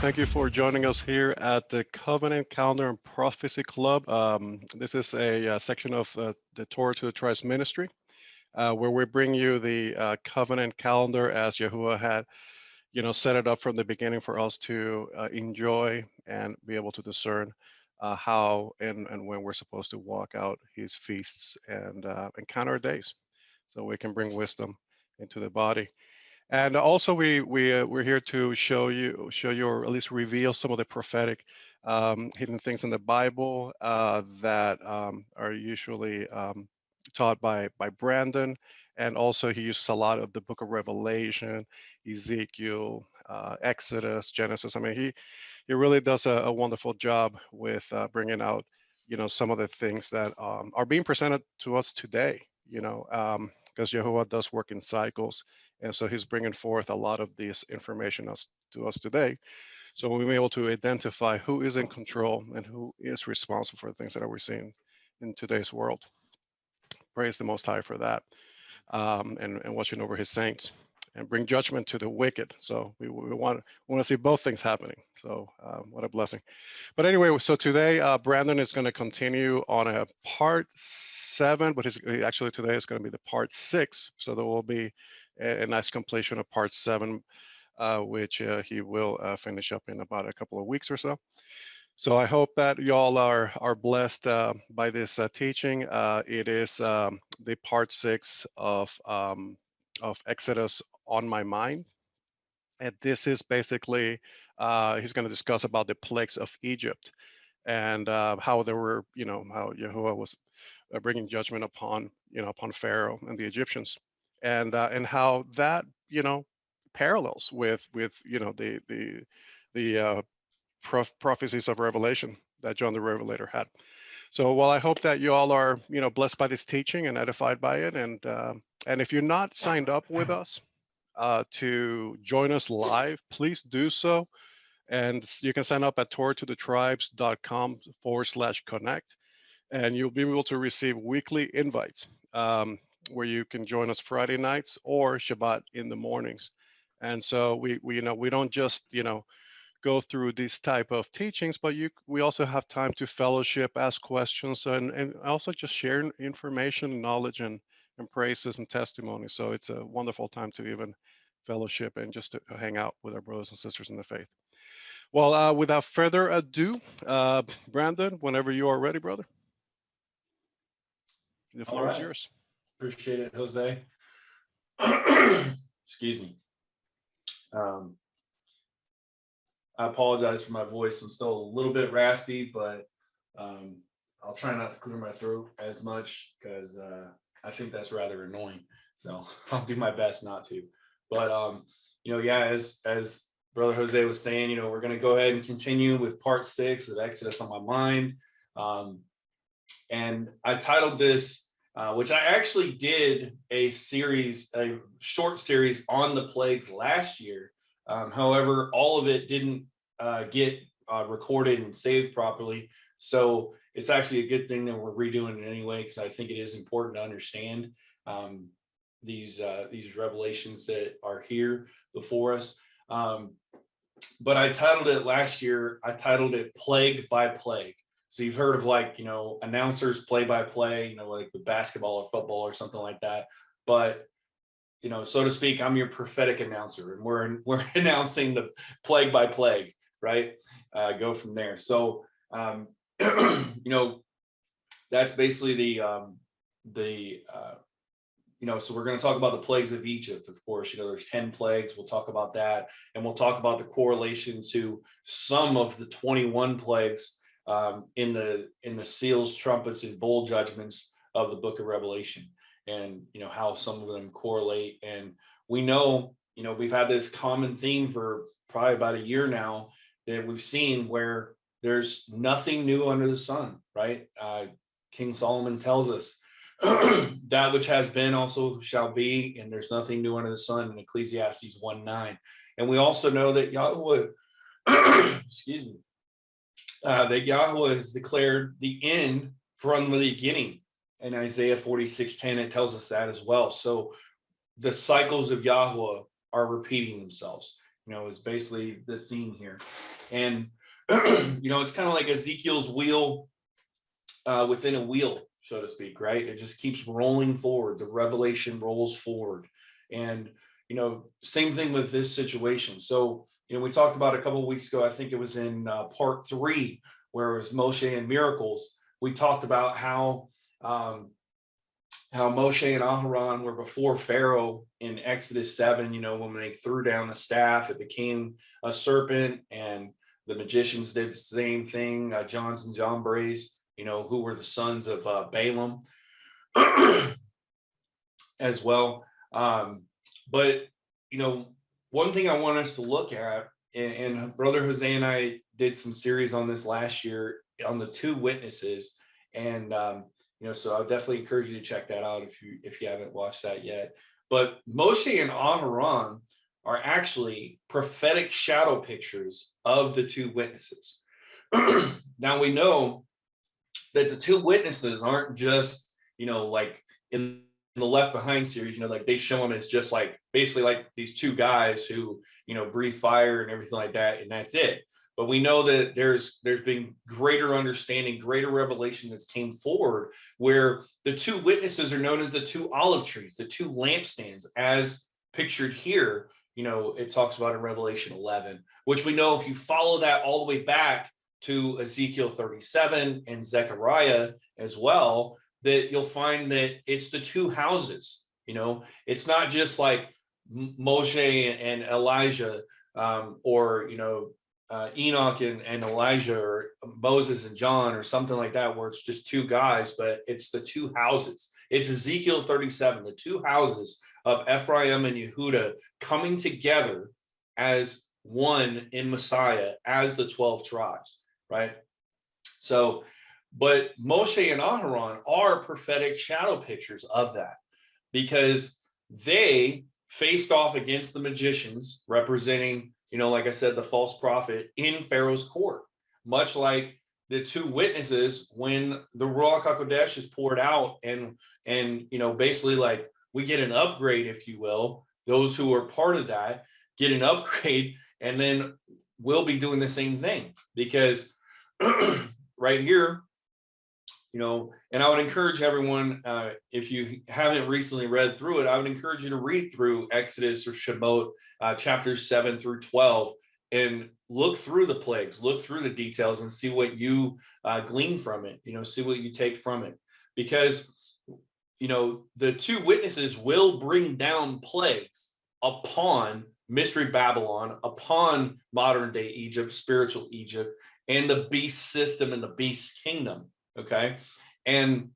Thank you for joining us here at the Covenant Calendar and Prophecy Club. This is a section of the Torah to the Tribes ministry, where we bring you the covenant calendar as Yahuah had, set it up from the beginning for us to enjoy and be able to discern how and when we're supposed to walk out his feasts and count our days, so we can bring wisdom into the body. And also, we're here to show you, or at least reveal some of the prophetic hidden things in the Bible that are usually taught by Brandon. And also, he uses a lot of the Book of Revelation, Ezekiel, Exodus, Genesis. I mean, he really does a wonderful job with bringing out, some of the things that are being presented to us today. Because Yahuah does work in cycles. And so he's bringing forth a lot of this information to us today. So we'll be able to identify who is in control and who is responsible for the things that we're seeing in today's world. Praise the Most High for that, and watching over his saints and bring judgment to the wicked. So we want to see both things happening. So what a blessing. But anyway, so today Brandon is going to continue on a part 7, but actually today is going to be the part 6. So there will be a nice completion of part 7, which he will finish up in about a couple of weeks or so. So I hope that y'all are blessed by this teaching. It is the part 6 of Exodus on my mind. And this is basically, he's going to discuss about the plagues of Egypt and how there were, how Yahuah was bringing judgment upon Pharaoh and the Egyptians, and how that, parallels with the prophecies of Revelation that John the Revelator had. So, well, I hope that you all are, blessed by this teaching and edified by it. And if you're not signed up with us to join us live, please do so. And you can sign up at torahtothetribes.com/connect, and you'll be able to receive weekly invites where you can join us Friday nights or Shabbat in the mornings. And so we don't just, go through these type of teachings, but we also have time to fellowship, ask questions, and also just share information, knowledge, and praises and testimony. So it's a wonderful time to even fellowship and just to hang out with our brothers and sisters in the faith. Well, without further ado, Brandon, whenever you are ready, brother, the floor is yours. Appreciate it, Jose. Excuse me. I apologize for my voice. I'm still a little bit raspy, but I'll try not to clear my throat as much because I think that's rather annoying. So I'll do my best not to. But as Brother Jose was saying, we're going to go ahead and continue with part 6 of Exodus on my mind. And I titled this, which I actually did a short series on the plagues last year. However, all of it didn't get recorded and saved properly. So it's actually a good thing that we're redoing it anyway, because I think it is important to understand these revelations that are here before us. But I titled it last year, I titled it Plague by Plague. So you've heard of announcers play by play, like with basketball or football or something like that. But so to speak, I'm your prophetic announcer, and we're announcing the plague by plague, right? Go from there. So, that's basically so we're going to talk about the plagues of Egypt. Of course, there's 10 plagues. We'll talk about that, and we'll talk about the correlation to some of the 21 plagues in the seals, trumpets, and bowl judgments of the Book of Revelation. And how some of them correlate. And we know we've had this common theme for probably about a year now that we've seen, where there's nothing new under the sun, right? King Solomon tells us that which has been also shall be, and there's nothing new under the sun in Ecclesiastes 1:9. And we also know that Yahuah excuse me, that Yahuah has declared the end from the beginning. In Isaiah 46:10, it tells us that as well. So the cycles of Yahuah are repeating themselves. is basically the theme here. And, it's kind of like Ezekiel's wheel within a wheel, so to speak, right? It just keeps rolling forward. The revelation rolls forward. And, same thing with this situation. So, we talked about a couple of weeks ago, I think it was in part 3, where it was Moshe and miracles. We talked about how Moshe and Aharon were before Pharaoh in Exodus 7, when they threw down the staff, it became a serpent, and the magicians did the same thing, Johns and John Brays, who were the sons of Balaam as well. But, one thing I want us to look at, and Brother Jose and I did some series on this last year on the 2 witnesses. And, so I would definitely encourage you to check that out if you haven't watched that yet. But Moshe and Aharon are actually prophetic shadow pictures of the 2 witnesses. Now we know that the 2 witnesses aren't just, like in the Left Behind series, like they show them as just like basically like these 2 guys who, breathe fire and everything like that, and that's it. But we know that there's been greater understanding, greater revelation that's came forward, where the 2 witnesses are known as the 2 olive trees, the 2 lampstands, as pictured here. It talks about in Revelation 11, which we know if you follow that all the way back to Ezekiel 37 and Zechariah as well, that you'll find that it's the 2 houses. It's not just like Moshe and Elijah, or Enoch and Elijah, or Moses and John, or something like that, where it's just 2 guys, but it's the 2 houses. It's Ezekiel 37, the 2 houses of Ephraim and Yehudah coming together as one in Messiah, as the 12 tribes, right? So, but Moshe and Aharon are prophetic shadow pictures of that, because they faced off against the magicians, representing, like I said, the false prophet in Pharaoh's court, much like the 2 witnesses when the Ruach HaKodesh is poured out, and basically like we get an upgrade, if you will. Those who are part of that get an upgrade, and then we'll be doing the same thing, because right here, and I would encourage everyone, if you haven't recently read through it, I would encourage you to read through Exodus or Shemot, chapters 7 through 12, and look through the plagues, look through the details, and see what you glean from it, see what you take from it. Because, the 2 witnesses will bring down plagues upon Mystery Babylon, upon modern day Egypt, spiritual Egypt, and the beast system and the beast kingdom. Okay. And,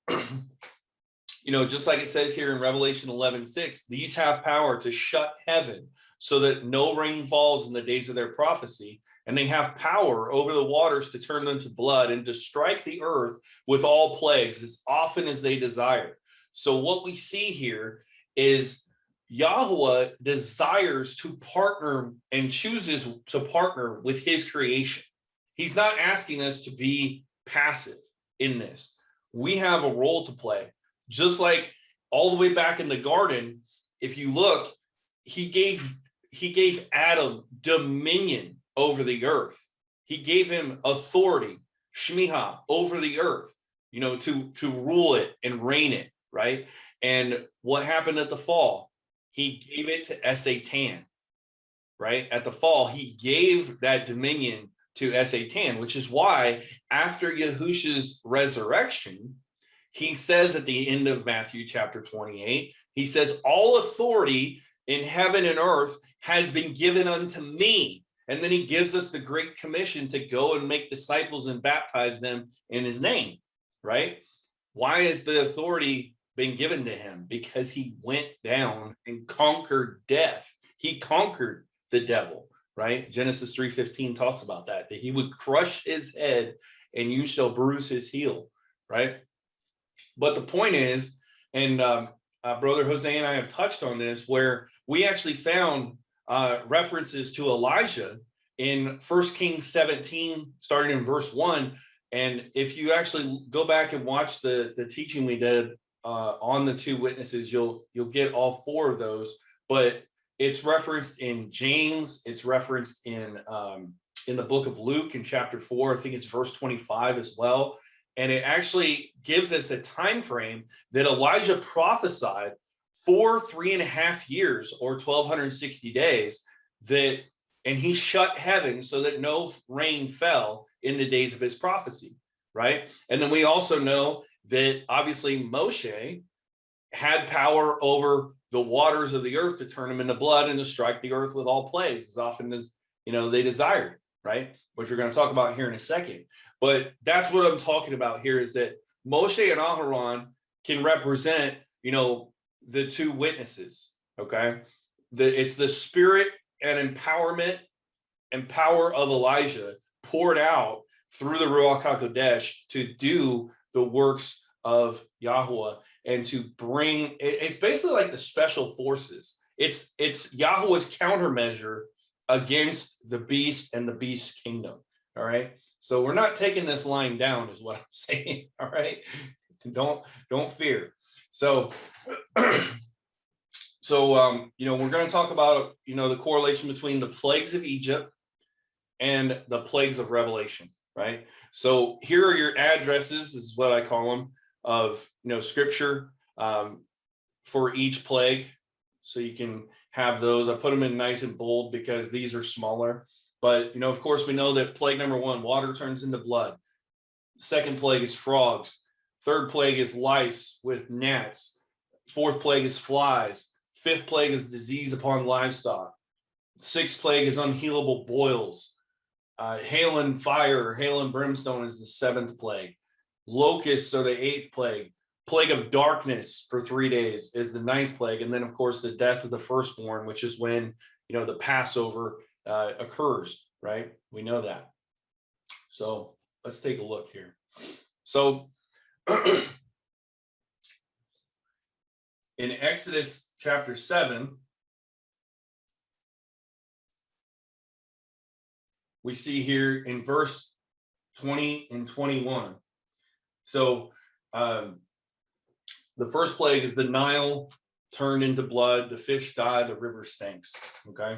just like it says here in Revelation 11:6, these have power to shut heaven so that no rain falls in the days of their prophecy. And they have power over the waters to turn them to blood, and to strike the earth with all plagues as often as they desire. So what we see here is Yahuah desires to partner and chooses to partner with his creation. He's not asking us to be passive in this. We have a role to play. Just like all the way back in the garden, if you look, he gave Adam dominion over the earth. He gave him authority, shmiha, over the earth, to rule it and reign it, right? And what happened at the fall? He gave it to Satan, right? At the fall, he gave that dominion to Satan, which is why after Yahushua's resurrection, he says at the end of Matthew chapter 28, he says, all authority in heaven and earth has been given unto me. And then he gives us the great commission to go and make disciples and baptize them in his name, right? Why has the authority been given to him? Because he went down and conquered death. He conquered the devil. Right? Genesis 3:15 talks about that he would crush his head and you shall bruise his heel, right? But the point is, and Brother Jose and I have touched on this, where we actually found references to Elijah in 1 Kings 17, starting in verse 1. And if you actually go back and watch the teaching we did on the 2 witnesses, you'll get all 4 of those. But It's referenced in James. It's referenced in the book of Luke in chapter 4. I think it's verse 25 as well. And it actually gives us a time frame that Elijah prophesied for 3.5 years or 1,260 days, and he shut heaven so that no rain fell in the days of his prophecy, right? And then we also know that obviously Moshe had power over the waters of the earth to turn them into blood and to strike the earth with all plagues as often as they desired, right? Which we're going to talk about here in a second. But that's what I'm talking about here, is that Moshe and Aharon can represent, the two witnesses, okay? It's the spirit and empowerment and power of Elijah poured out through the Ruach HaKodesh to do the works of Yahuah and to bring, it's basically like the special forces. It's Yahuah's countermeasure against the beast and the beast's kingdom, all right? So we're not taking this line down is what I'm saying, all right? Don't fear. So, we're going to talk about, the correlation between the plagues of Egypt and the plagues of Revelation, right? So here are your addresses, is what I call them, of, scripture for each plague. So you can have those. I put them in nice and bold because these are smaller. But, of course, we know that plague number 1, water turns into blood. Second plague is frogs. Third plague is lice with gnats. Fourth plague is flies. Fifth plague is disease upon livestock. Sixth plague is unhealable boils. Hail and fire, or hail and brimstone, is the 7th plague. Locusts are the 8th plague. Plague of darkness for 3 days is the 9th plague. And then, of course, the death of the firstborn, which is when, the Passover occurs, right? We know that. So let's take a look here. So in Exodus chapter 7, we see here in verse 20 and 21. So the first plague is the Nile turned into blood, the fish die, the river stinks. Okay.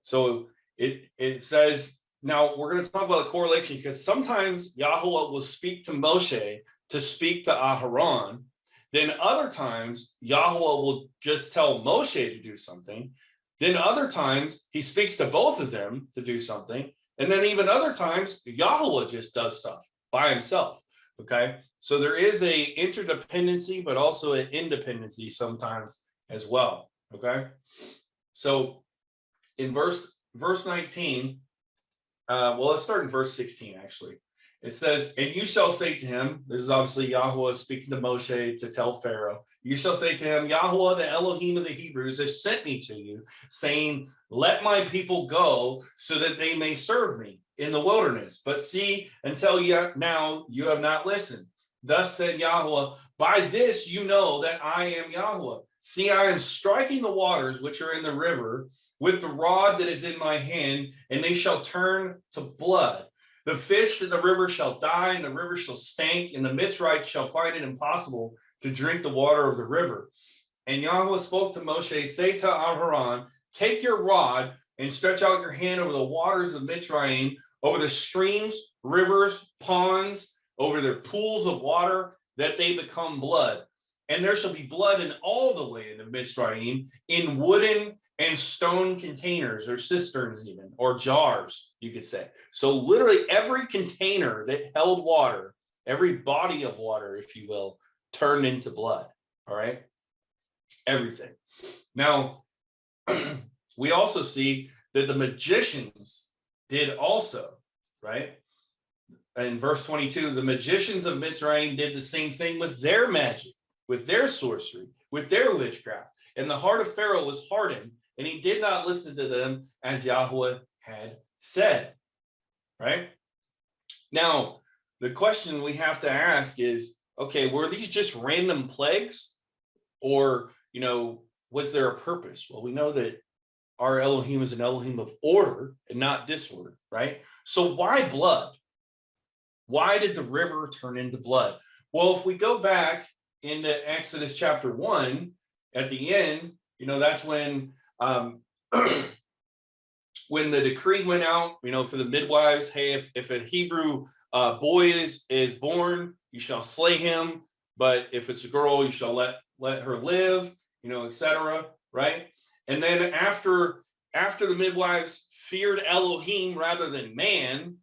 So it says, now we're going to talk about the correlation, because sometimes Yahuah will speak to Moshe to speak to Aharon. Then other times Yahuah will just tell Moshe to do something. Then other times he speaks to both of them to do something. And then even other times Yahuah just does stuff by himself. Okay. So there is a interdependency, but also an independency sometimes as well. Okay. So in verse 19, let's start in verse 16, actually. It says, and you shall say to him, this is obviously Yahuah speaking to Moshe to tell Pharaoh, you shall say to him, Yahuah, the Elohim of the Hebrews, has sent me to you, saying, let my people go so that they may serve me in the wilderness. But see, until now you have not listened. Thus said Yahuah, by this you know that I am Yahuah. See, I am striking the waters which are in the river with the rod that is in my hand, and they shall turn to blood. The fish in the river shall die, and the river shall stink, and the Mitzrites shall find it impossible to drink the water of the river. And Yahuah spoke to Moshe, say to Aharon, take your rod and stretch out your hand over the waters of Mitzrayim, over the streams, rivers, ponds, over their pools of water, that they become blood. And there shall be blood in all the land of Mitzrayim, in wooden and stone containers, or cisterns even, or jars, you could say. So literally every container that held water, every body of water, if you will, turned into blood, all right? Everything. Now, we also see that the magicians did also, right? In verse 22, the magicians of Mitzrayim did the same thing with their magic, with their sorcery, with their witchcraft. And the heart of Pharaoh was hardened, and he did not listen to them as Yahuah had said, right? Now, the question we have to ask is, okay, were these just random plagues? Or, was there a purpose? Well, we know that our Elohim is an Elohim of order and not disorder, right? So why blood? Why did the river turn into blood? Well, if we go back into Exodus chapter 1, at the end, that's when when the decree went out, for the midwives, hey, if a Hebrew boy is born, you shall slay him. But if it's a girl, you shall let her live, etc. Right? And then after the midwives feared Elohim rather than man,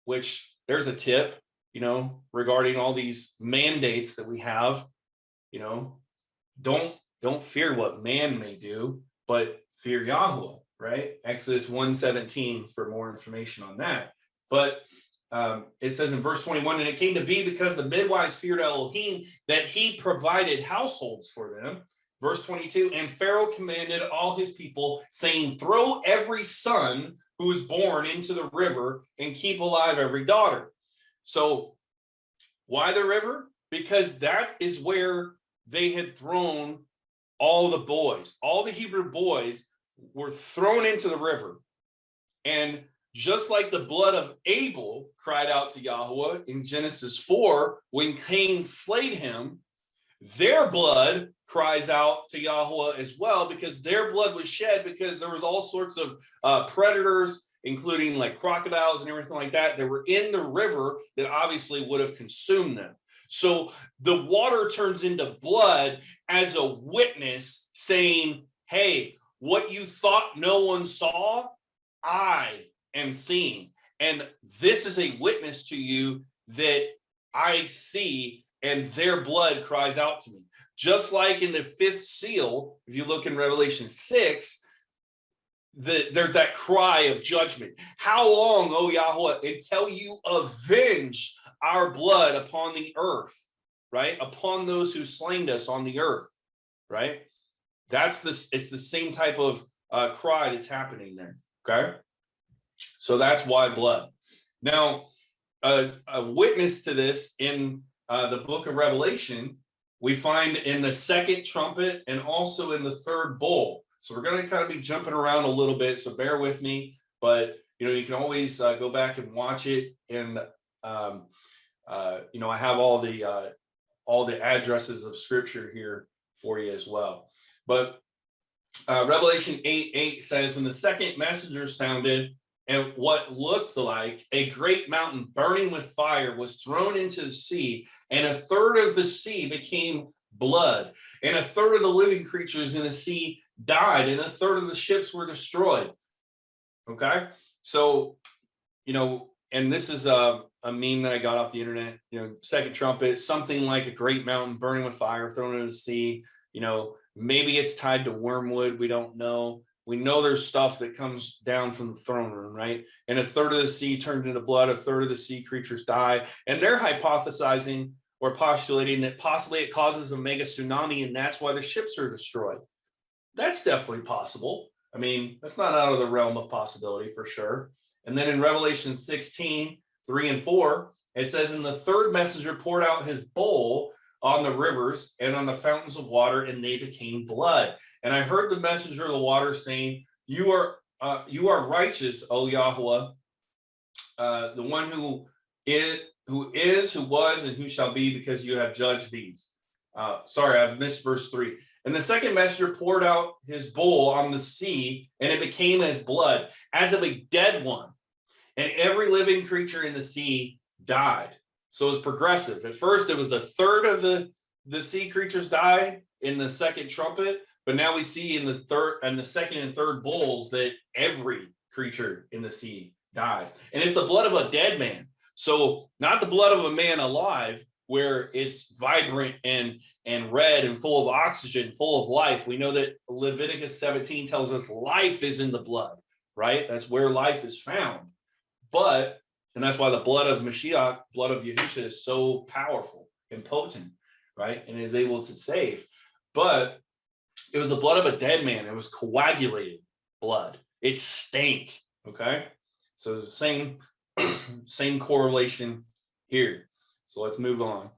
which there's a tip, regarding all these mandates that we have, don't fear what man may do, but fear Yahuah, right? Exodus 1:17 for more information on that. But it says in verse 21, and it came to be because the midwives feared Elohim that he provided households for them. Verse 22, and Pharaoh commanded all his people, saying, throw every son who is born into the river and keep alive every daughter. So why the river? Because that is where they had thrown all the boys. All the Hebrew boys were thrown into the river. And just like the blood of Abel cried out to Yahuah in Genesis 4, when Cain slayed him, their blood cries out to Yahuah as well, because their blood was shed because there was all sorts of predators, including like crocodiles and everything like that were in the river that obviously would have consumed them. So the water turns into blood as a witness saying, hey, what you thought no one saw, I am seeing. And this is a witness to you that I see, and their blood cries out to me. Just like in the fifth seal, if you look in Revelation 6, there's that cry of judgment. How long, O Yahuah, until you avenge our blood upon the earth, right? Upon those who slain us on the earth, right? It's the same type of cry that's happening there, okay? So that's why blood. Now, a witness to this in the book of Revelation, we find in the second trumpet and also in the third bowl. So we're going to kind of be jumping around a little bit, so bear with me. But you can always go back and watch it, and I have all the addresses of scripture here for you as well. But Revelation 8:8 says, and the second messenger sounded, and what looked like a great mountain burning with fire was thrown into the sea, and a third of the sea became blood, and a third of the living creatures in the sea died, and a third of the ships were destroyed. Okay, so and this is a meme that I got off the internet. Second trumpet, something like a great mountain burning with fire thrown into the sea. Maybe it's tied to wormwood. We don't know. We know there's stuff that comes down from the throne room, right? And a third of the sea turned into blood, a third of the sea creatures die. And they're hypothesizing or postulating that possibly it causes a mega tsunami, and that's why the ships are destroyed. That's definitely possible. I mean, that's not out of the realm of possibility for sure. And then in Revelation 16:3-4, it says, and the third messenger poured out his bowl on the rivers and on the fountains of water, and they became blood. And I heard the messenger of the water saying, you are righteous, O Yahuah, the one who is, who was, and who shall be, because you have judged these. Sorry, I've missed verse 3. And the second messenger poured out his bowl on the sea, and it became as blood, as of a dead one. And every living creature in the sea died. So it's progressive. At first, it was a third of the sea creatures died in the second trumpet, but now we see in the second and third bowls that every creature in the sea dies. And it's the blood of a dead man. So not the blood of a man alive, where it's vibrant and red and full of oxygen, full of life. We know that Leviticus 17 tells us life is in the blood, right? That's where life is found. And that's why the blood of Mashiach, blood of Yahushua, is so powerful and potent, right? And is able to save. But it was the blood of a dead man. It was coagulated blood. It stank, okay? So it's the same correlation here. So let's move on.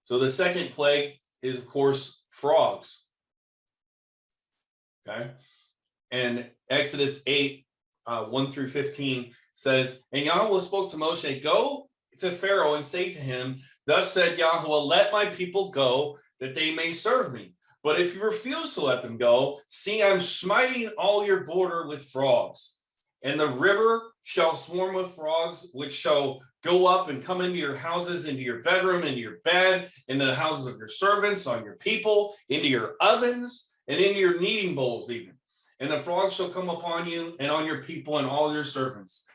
So the second plague is, of course, frogs, okay? And Exodus 8:1-15 says, and Yahuah spoke to Moshe, go to Pharaoh and say to him, thus said Yahuah, let my people go, that they may serve me. But if you refuse to let them go, see, I'm smiting all your border with frogs. And the river shall swarm with frogs, which shall go up and come into your houses, into your bedroom, into your bed, into the houses of your servants, on your people, into your ovens, and into your kneading bowls even. And the frogs shall come upon you and on your people and all your servants.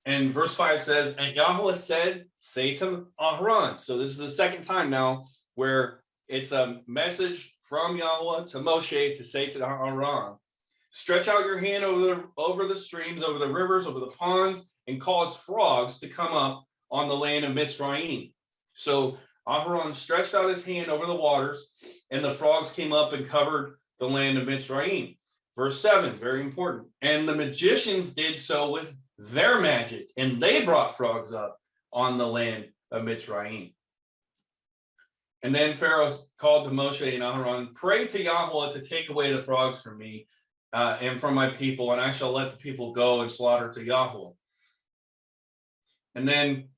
And verse 5 says, and Yahuah said, say to Aharon. So this is the second time now where it's a message from Yahuah to Moshe to say to Aharon, stretch out your hand over the streams, over the rivers, over the ponds, and cause frogs to come up on the land of Mitzrayim. So Aharon stretched out his hand over the waters, and the frogs came up and covered the land of Mitzrayim. Verse 7, very important. And the magicians did so with their magic, and they brought frogs up on the land of Mitzrayim. And then Pharaoh called to Moshe and Aharon, pray to Yahuah to take away the frogs from me and from my people, and I shall let the people go and slaughter to Yahuah. And then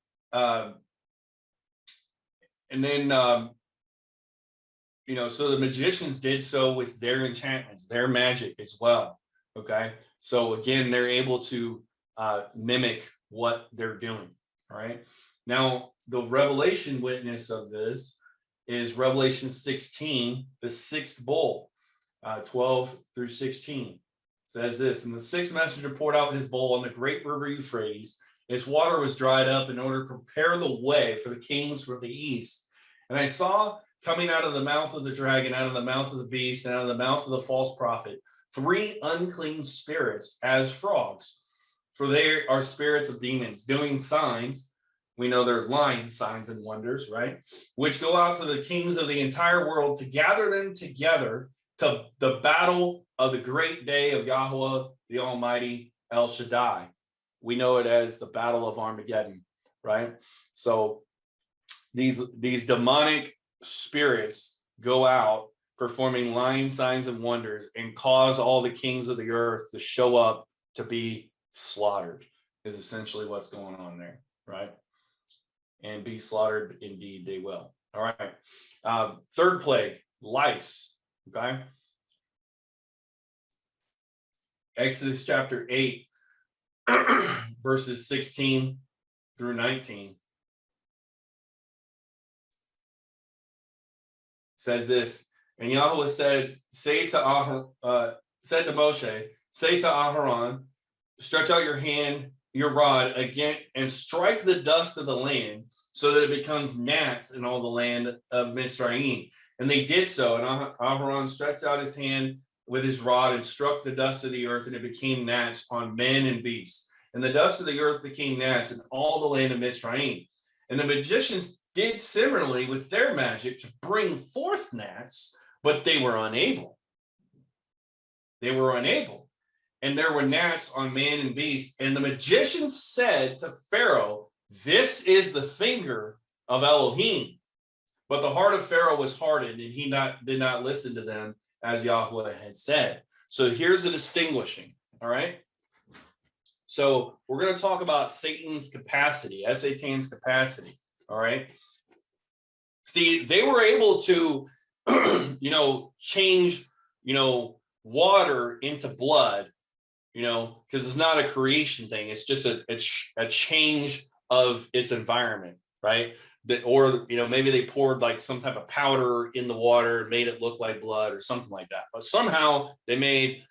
so the magicians did so with their enchantments, their magic as well. Okay, so again, they're able to mimic what they're doing. All right. Now, the revelation witness of this is Revelation 16, the sixth bowl, 12 through 16. Says this, and the sixth messenger poured out his bowl on the great river Euphrates. Its water was dried up in order to prepare the way for the kings from the east. And I saw coming out of the mouth of the dragon, out of the mouth of the beast, and out of the mouth of the false prophet, 3 unclean spirits as frogs. For they are spirits of demons doing signs. We know they're lying signs and wonders, right? Which go out to the kings of the entire world to gather them together to the battle of the great day of Yahuah, the Almighty El Shaddai. We know it as the Battle of Armageddon, right? So these demonic spirits go out performing lying signs and wonders and cause all the kings of the earth to show up to be slaughtered, is essentially what's going on there, right? And be slaughtered indeed they will. All right. Third plague, lice. Okay. Exodus chapter 8, verses 16 through 19 says this, and Yahuah said to Moshe, say to Aharon, stretch out your hand, your rod again, and strike the dust of the land so that it becomes gnats in all the land of Mitzrayim. And they did so, and Aharon stretched out his hand with his rod and struck the dust of the earth, and it became gnats on men and beasts. And the dust of the earth became gnats in all the land of Mitzrayim. And the magicians did similarly with their magic to bring forth gnats, but they were unable. They were unable. And there were gnats on man and beast. And the magician said to Pharaoh, this is the finger of Elohim. But the heart of Pharaoh was hardened, and he did not listen to them as Yahuah had said. So here's the distinguishing, all right? So we're going to talk about Satan's capacity, Satan's capacity, all right? See, they were able to, change, water into blood, because it's not a creation thing. It's just a change of its environment, right? Maybe they poured like some type of powder in the water and made it look like blood or something like that. But somehow they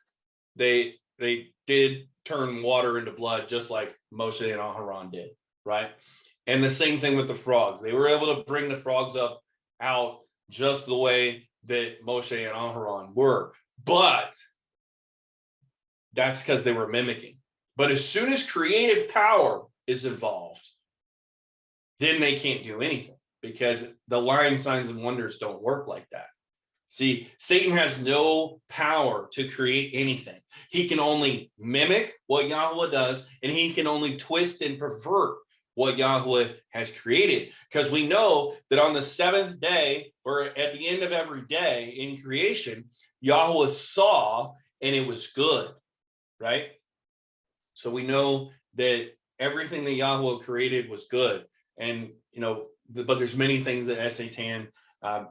did turn water into blood, just like Moshe and Aharon did, right? And the same thing with the frogs. They were able to bring the frogs out just the way that Moshe and Aharon were. But that's because they were mimicking. But as soon as creative power is involved, then they can't do anything, because the lying signs and wonders don't work like that. See, Satan has no power to create anything. He can only mimic what Yahuah does, and he can only twist and pervert what Yahuah has created. Because we know that on the seventh day, or at the end of every day in creation, Yahuah saw and it was good, right? So we know that everything that Yahuah created was good. And, but there's many things that Satan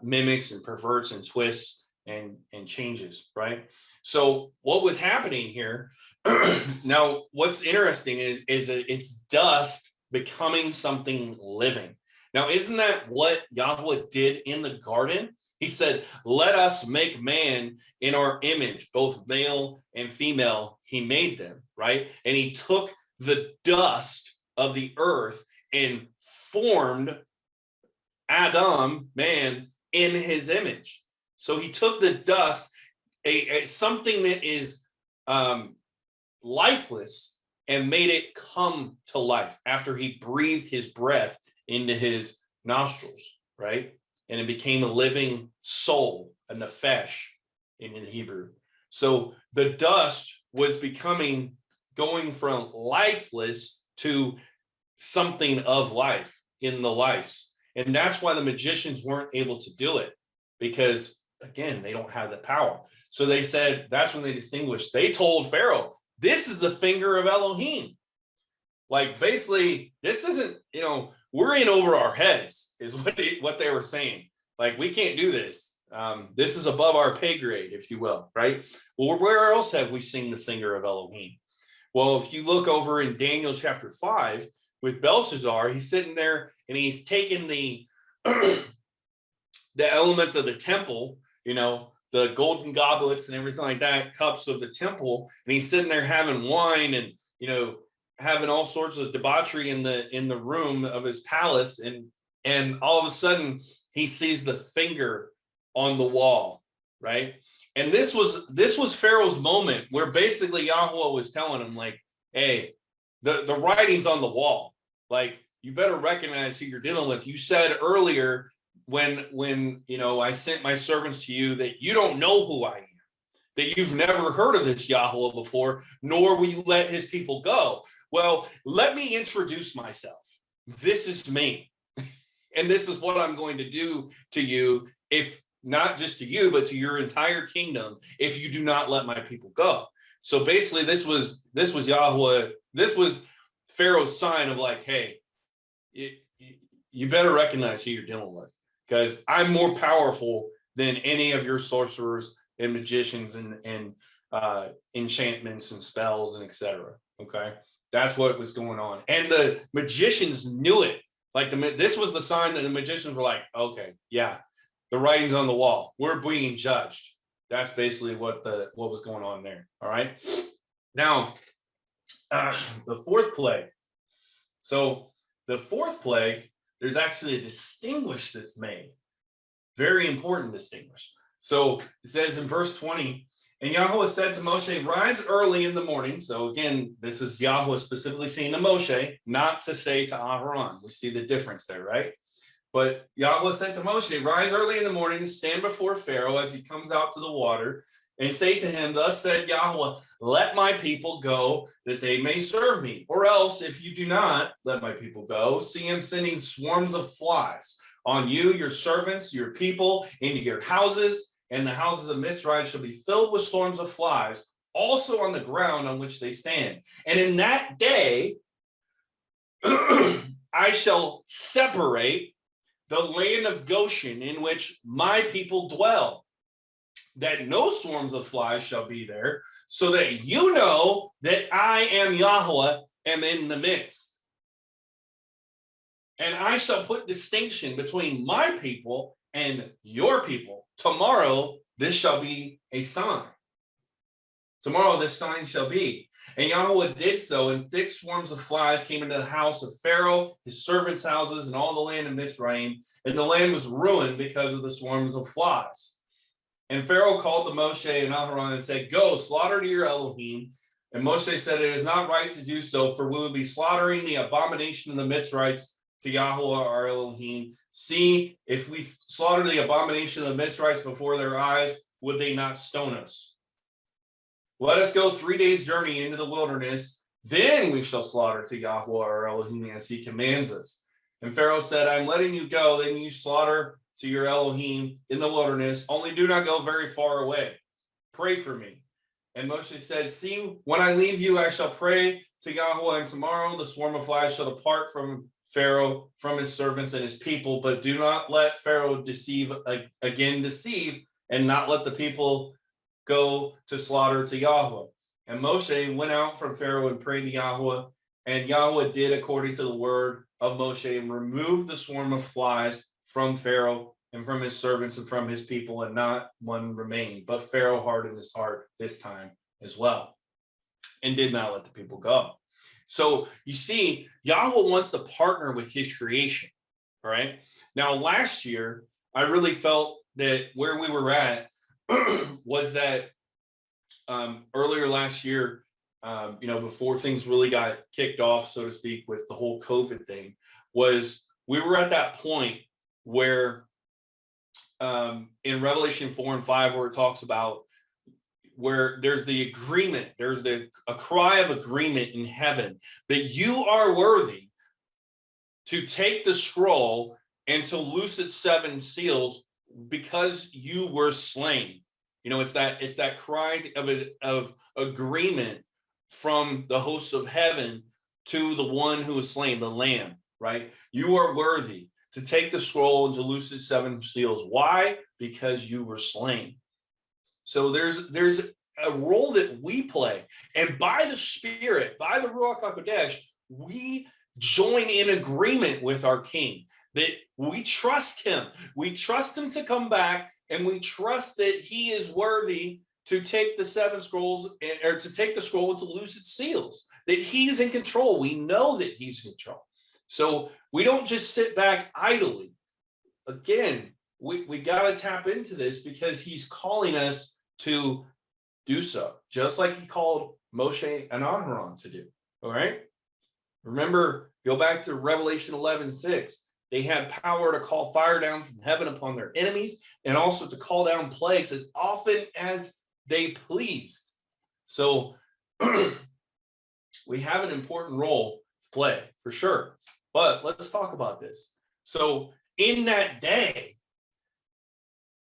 mimics and perverts and twists and changes, right? So what was happening here? Now, what's interesting is that it's dust becoming something living. Now, isn't that what Yahuah did in the garden? He said, let us make man in our image, both male and female. He made them, right? And he took the dust of the earth and formed Adam, man, in his image. So he took the dust, something that is lifeless, and made it come to life after he breathed his breath into his nostrils, right? And it became a living soul, a nephesh in Hebrew. So the dust was going from lifeless to something of life in the lice. And that's why the magicians weren't able to do it, because, again, they don't have the power. So they said, that's when they distinguished. They told Pharaoh, this is the finger of Elohim. Like, basically, this isn't, we're in over our heads, is what they were saying. Like, we can't do this. This is above our pay grade, if you will, right? Well, where else have we seen the finger of Elohim? Well, if you look over in Daniel chapter 5 with Belshazzar, he's sitting there and he's taking the the elements of the temple, the golden goblets and everything like that, cups of the temple, and he's sitting there having wine and having all sorts of debauchery in the room of his palace, and all of a sudden he sees the finger on the wall, right? And this was Pharaoh's moment where basically Yahuah was telling him, like, hey, the writing's on the wall. Like, you better recognize who you're dealing with. You said earlier when I sent my servants to you that you don't know who I am, that you've never heard of this Yahuah before, nor will you let his people go. Well, let me introduce myself. This is me. And this is what I'm going to do to you, if not just to you, but to your entire kingdom, if you do not let my people go. So basically, this was Yahuah. This was Pharaoh's sign of, like, hey, you better recognize who you're dealing with, because I'm more powerful than any of your sorcerers and magicians and enchantments and spells and etc. Okay, that's what was going on, and the magicians knew it. Like, this was the sign that the magicians were like, okay, yeah, the writing's on the wall. We're being judged. That's basically what was going on there. All right. Now, the fourth plague. So the fourth plague, there's actually a distinguish that's made. Very important distinguish. So it says in verse 20, and Yahuah said to Moshe, rise early in the morning. So again, this is Yahuah specifically saying to Moshe, not to say to Aharon. We see the difference there, right? But Yahuah said to Moshe, rise early in the morning, stand before Pharaoh as he comes out to the water, and say to him, thus said Yahuah, let my people go, that they may serve me. Or else, if you do not let my people go, see him sending swarms of flies on you, your servants, your people, into your houses, and the houses of Mitzrayim shall be filled with swarms of flies, also on the ground on which they stand. And in that day, I shall separate the land of Goshen in which my people dwell, that no swarms of flies shall be there, so that you know that I am Yahuah, am in the midst. And I shall put distinction between my people and your people. Tomorrow, this shall be a sign. Tomorrow, this sign shall be. And Yahuah did so, and thick swarms of flies came into the house of Pharaoh, his servants' houses, and all the land of Mitzrayim. And the land was ruined because of the swarms of flies. And Pharaoh called to Moshe and Aharon and said, go, slaughter to your Elohim. And Moshe said, it is not right to do so, for we will be slaughtering the abomination of the Mitzrites to Yahuah our Elohim. See, if we slaughter the abomination of the Mitzrites before their eyes, would they not stone us? Let us go 3 days' journey into the wilderness, then we shall slaughter to Yahuah our Elohim as he commands us. And Pharaoh said, I'm letting you go, then you slaughter to your Elohim in the wilderness, only do not go very far away. Pray for me. And Moshe said, see, when I leave you, I shall pray to Yahuah, and tomorrow the swarm of flies shall depart from Pharaoh, from his servants and his people, but do not let Pharaoh deceive, and not let the people go to slaughter to Yahuah. And Moshe went out from Pharaoh and prayed to Yahuah, and Yahuah did according to the word of Moshe and removed the swarm of flies from Pharaoh and from his servants and from his people, and not one remained. But Pharaoh hardened his heart this time as well and did not let the people go. So you see, Yahuah wants to partner with his creation. All right. Now, last year, I really felt that where we were at was that earlier last year, before things really got kicked off, so to speak, with the whole COVID thing, was we were at that point where in Revelation 4 and 5, where it talks about where there's the agreement, there's a cry of agreement in heaven that you are worthy to take the scroll and to loose its 7 seals because you were slain. It's that cry of agreement from the hosts of heaven to the one who was slain, the Lamb, right? You are worthy to take the scroll and to loose its 7 seals. Why? Because you were slain. So there's a role that we play, and by the Spirit, by the Ruach HaKodesh, we join in agreement with our King, that we trust him. We trust him to come back, and we trust that he is worthy to take the 7 scrolls, or to take the scroll and to loose its seals, that he's in control. We know that he's in control. So we don't just sit back idly. Again, we got to tap into this because he's calling us to do so, just like he called Moshe and Aharon to do. All right. Remember, go back to Revelation 11:6. They had power to call fire down from heaven upon their enemies, and also to call down plagues as often as they pleased. So we have an important role to play for sure. But let's talk about this. So in that day,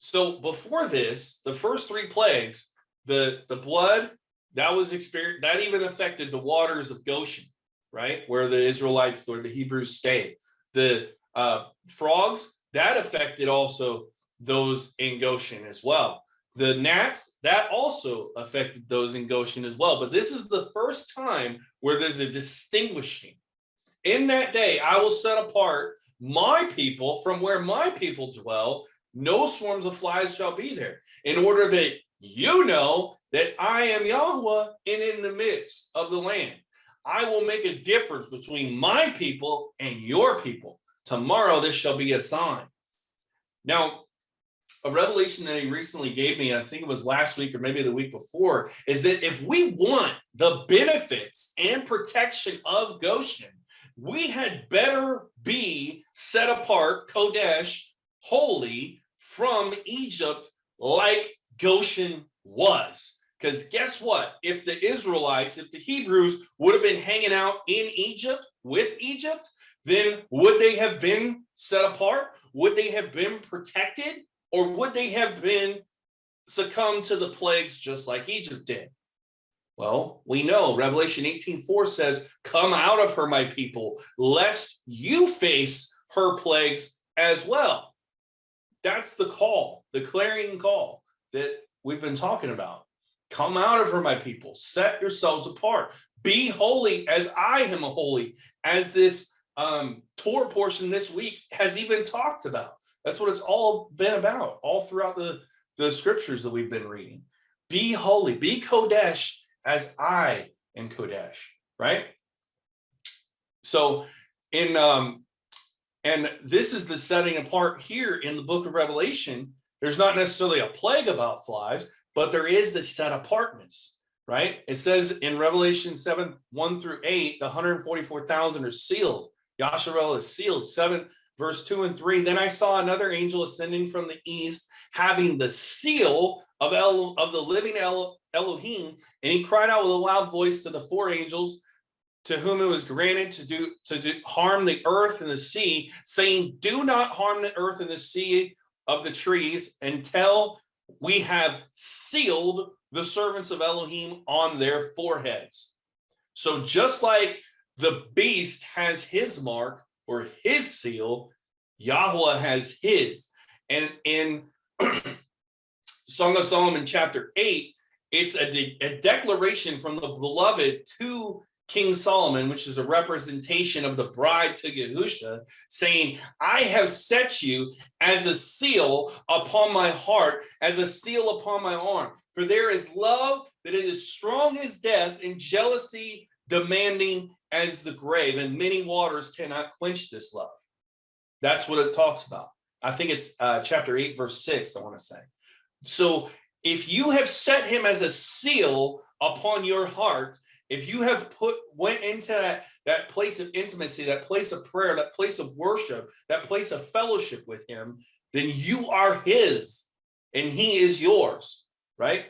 so before this, the first 3 plagues, the blood, that was experienced, that even affected the waters of Goshen, right? Where the Israelites or the Hebrews stayed. The frogs, that affected also those in Goshen as well. The gnats, that also affected those in Goshen as well. But this is the first time where there's a distinguishing. In that day, I will set apart my people from where my people dwell. No swarms of flies shall be there, in order that you know that I am Yahuah in the midst of the land. I will make a difference between my people and your people. Tomorrow this shall be a sign. Now, a revelation that he recently gave me, I think it was last week or maybe the week before, is that if we want the benefits and protection of Goshen, we had better be set apart, Kodesh, holy, from Egypt, like Goshen was. Because guess what? If the Israelites, if the Hebrews would have been hanging out in Egypt with Egypt, then would they have been set apart? Would they have been protected? Or would they have been succumbed to the plagues just like Egypt did? Well, we know Revelation 18:4 says, come out of her, my people, lest you face her plagues as well. That's the call, the clarion call that we've been talking about. Come out of her, my people, set yourselves apart. Be holy as I am holy, as this Torah portion this week has even talked about. That's what it's all been about, all throughout the scriptures that we've been reading. Be holy, be Kodesh as I am Kodesh, right? So and this is the setting apart here in the book of Revelation. There's not necessarily a plague about flies, but there is the set apartness, right? It says in Revelation 7:1-8, the 144,000 are sealed. Yasharel is sealed. 7, verse 2 and 3. Then I saw another angel ascending from the east, having the seal of the living Elohim, and he cried out with a loud voice to the 4 angels to whom it was granted to do harm the earth and the sea, saying, do not harm the earth and the sea of the trees until we have sealed the servants of Elohim on their foreheads. So just like the beast has his mark or his seal, Yahuah has his. And in Song of Solomon chapter 8, it's a declaration from the beloved to King Solomon, which is a representation of the bride to Yahushua, saying, I have set you as a seal upon my heart, as a seal upon my arm. For there is love that it is strong as death, and jealousy demanding as the grave, and many waters cannot quench this love. That's what it talks about. I think it's chapter 8, verse 6, I want to say. So if you have set him as a seal upon your heart, if you have went into that place of intimacy, that place of prayer, that place of worship, that place of fellowship with him, then you are his and he is yours, right?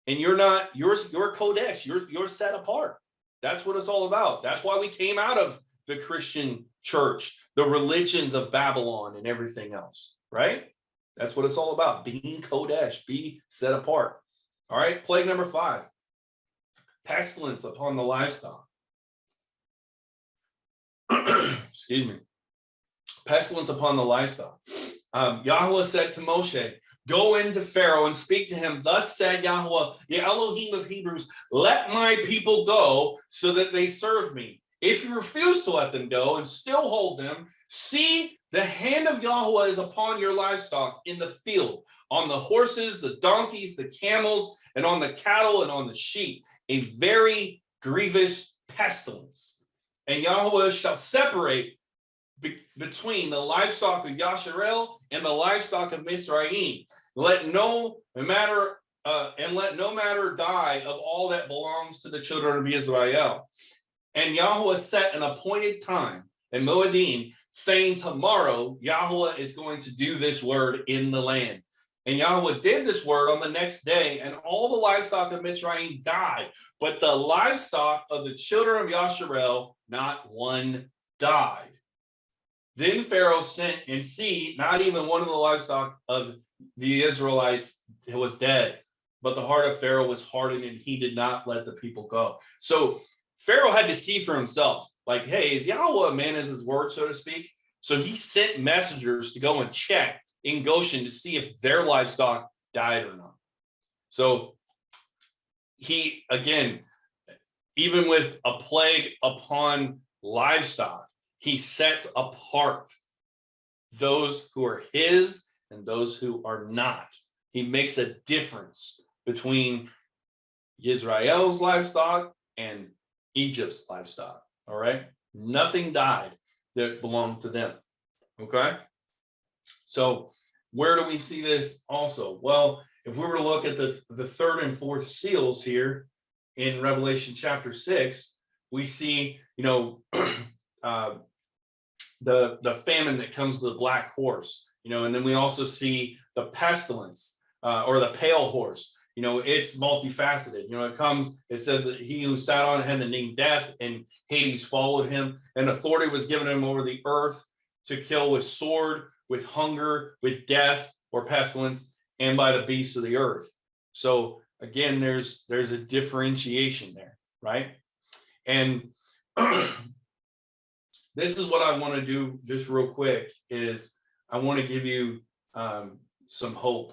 And you're not, you're Kodesh, you're set apart. That's what it's all about. That's why we came out of the Christian church, the religions of Babylon and everything else, right? That's what it's all about, being Kodesh, be set apart. All right, plague number 5, pestilence upon the livestock. Excuse me. Pestilence upon the livestock. Yahuah said to Moshe, go into Pharaoh and speak to him. Thus said Yahuah, the Elohim of Hebrews, let my people go so that they serve me. If you refuse to let them go and still hold them, see, the hand of Yahuah is upon your livestock in the field, on the horses, the donkeys, the camels, and on the cattle and on the sheep, a very grievous pestilence. And Yahuah shall separate between the livestock of Yasharel and the livestock of Mizraim. Let no matter die of all that belongs to the children of Israel. And Yahuah set an appointed time and Moedim, saying, tomorrow Yahuah is going to do this word in the land. And Yahuah did this word on the next day, and all the livestock of Mizraim died, but the livestock of the children of Yasharel, not one died. Then Pharaoh sent, and see, not even one of the livestock of the Israelites was dead, but the heart of Pharaoh was hardened, and he did not let the people go. So Pharaoh had to see for himself, like, hey, is Yahuah a man of his word, so to speak? So he sent messengers to go and check in Goshen to see if their livestock died or not. So he, again, even with a plague upon livestock, he sets apart those who are his and those who are not. He makes a difference between Israel's livestock and Egypt's livestock. All right. Nothing died that belonged to them. Okay. So where do we see this also? Well, if we were to look at the third and fourth seals here in Revelation chapter 6, we see, the famine that comes to the black horse, and then we also see the pestilence or the pale horse. It's multifaceted. It says that he who sat on it had the name Death, and Hades followed him, and authority was given him over the earth to kill with sword, with hunger, with death or pestilence, and by the beasts of the earth. So again, there's a differentiation there, right? And this is what I want to do just real quick is I want to give you some hope.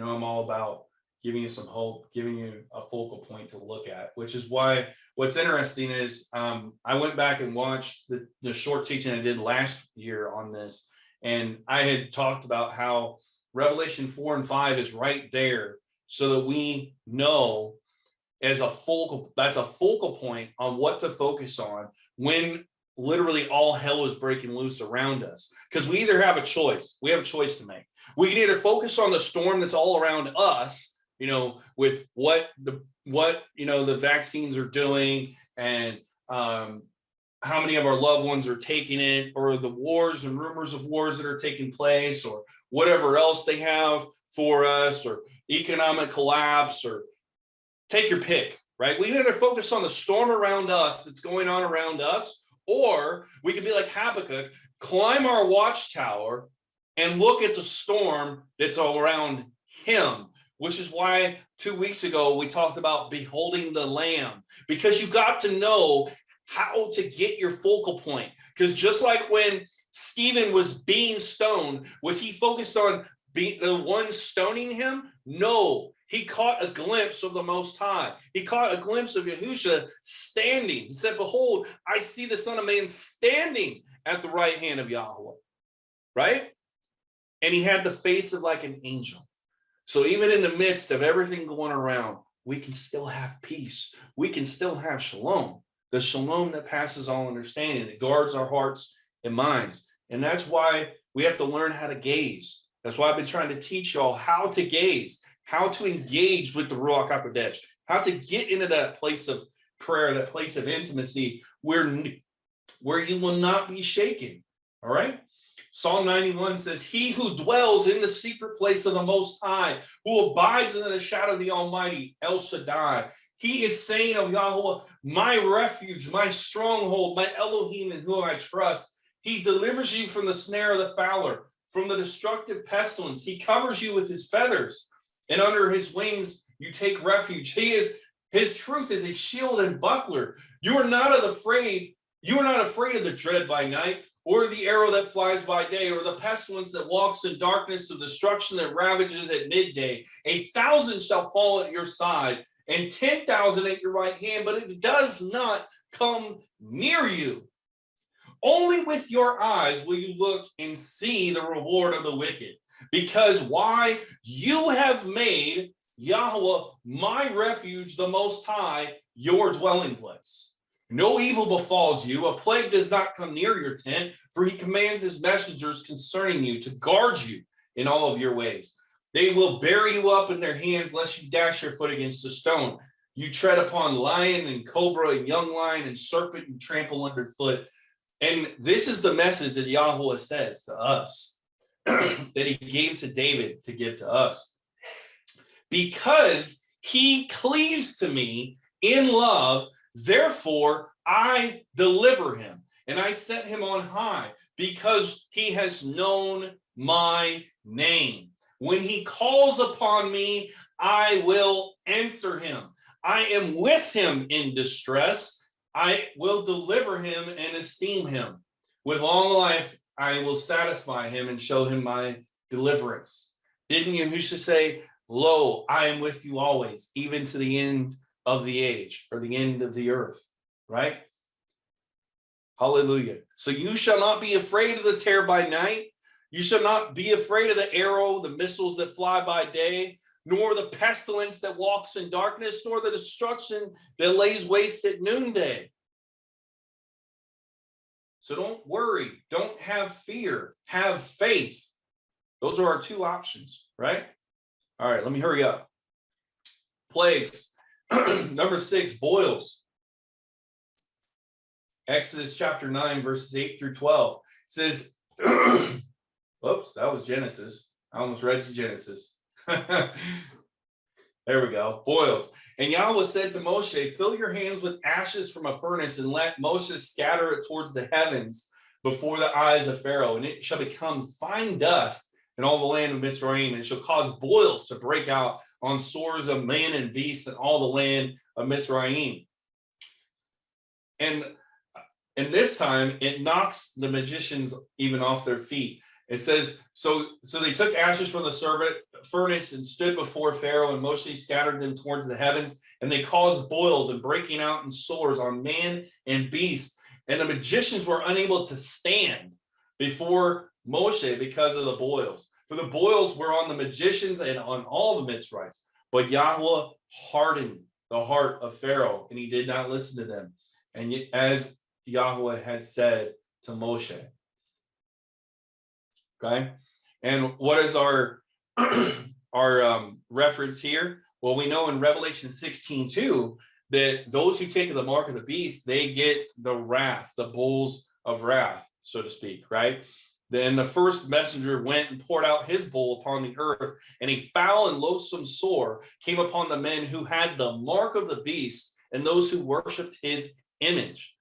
I'm all about giving you some hope, giving you a focal point to look at, which is why what's interesting is I went back and watched the short teaching I did last year on this, and I had talked about how Revelation 4 and 5 is right there so that we know that's a focal point on what to focus on when literally all hell is breaking loose around us. Because we either have a choice, we have a choice to make. We can either focus on the storm that's all around us, with what the vaccines are doing and how many of our loved ones are taking it, or the wars and rumors of wars that are taking place, or whatever else they have for us, or economic collapse, or take your pick, right? We either focus on the storm around us that's going on around us, or we can be like Habakkuk, climb our watchtower and look at the storm that's all around him, which is why 2 weeks ago we talked about beholding the Lamb, because you got to know how to get your focal point. Because just like when Stephen was being stoned, was he focused on be the one stoning him? No, he caught a glimpse of the Most High. He caught a glimpse of Yahushua standing. He said, behold, I see the Son of Man standing at the right hand of Yahuah, right? And he had the face of like an angel. So even in the midst of everything going around, we can still have peace. We can still have shalom, the shalom that passes all understanding. It guards our hearts and minds. And that's why we have to learn how to gaze. That's why I've been trying to teach y'all how to gaze, how to engage with the Ruach HaKodesh, how to get into that place of prayer, that place of intimacy where you will not be shaken. All right? Psalm 91 says, he who dwells in the secret place of the Most High, who abides in the shadow of the Almighty, El Shaddai. He is saying of Yahuah, my refuge, my stronghold, my Elohim in whom I trust. He delivers you from the snare of the fowler, from the destructive pestilence. He covers you with his feathers, and under his wings you take refuge. His truth is a shield and buckler. You are not afraid. You are not afraid of the dread by night, or the arrow that flies by day, or the pestilence that walks in darkness, of destruction that ravages at midday. 1,000 shall fall at your side, and 10,000 at your right hand, but it does not come near you. Only with your eyes will you look and see the reward of the wicked. Because why? You have made Yahuah, my refuge, the Most High, your dwelling place. No evil befalls you. A plague does not come near your tent, for he commands his messengers concerning you to guard you in all of your ways. They will bear you up in their hands, lest you dash your foot against a stone. You tread upon lion and cobra and young lion and serpent and trample underfoot. And this is the message that Yahuah says to us, that he gave to David to give to us. Because he cleaves to me in love, therefore I deliver him, and I set him on high, because he has known my name. When he calls upon me, I will answer him. I am with him in distress. I will deliver him and esteem him. With long life, I will satisfy him and show him my deliverance. Didn't Yahushua say, lo, I am with you always, even to the end of the age, or the end of the earth, right? Hallelujah. So you shall not be afraid of the terror by night. You shall not be afraid of the arrow, the missiles that fly by day, nor the pestilence that walks in darkness, nor the destruction that lays waste at noonday. So don't worry. Don't have fear. Have faith. Those are our two options, right? All right, let me hurry up. Plagues. Number 6, boils. Exodus chapter 9, verses 8 through 12. It says, whoops, that was Genesis. I almost read Genesis. There we go. Boils. And Yahuah said to Moshe, fill your hands with ashes from a furnace, and let Moshe scatter it towards the heavens before the eyes of Pharaoh. And it shall become fine dust in all the land of Mitzrayim, and it shall cause boils to break out on sores of man and beast in all the land of Mitzrayim. And this time it knocks the magicians even off their feet. It says, so they took ashes from the furnace and stood before Pharaoh, and Moshe scattered them towards the heavens, and they caused boils and breaking out in sores on man and beast. And the magicians were unable to stand before Moshe because of the boils. For the boils were on the magicians and on all the Mitzrites. But Yahuah hardened the heart of Pharaoh, and he did not listen to them. And as Yahuah had said to Moshe. Okay, and what is our reference here? Well, we know in Revelation 16:2 that those who take the mark of the beast, they get the wrath, the bowls of wrath, so to speak, right? Then the first messenger went and poured out his bowl upon the earth, and a foul and loathsome sore came upon the men who had the mark of the beast and those who worshipped his image.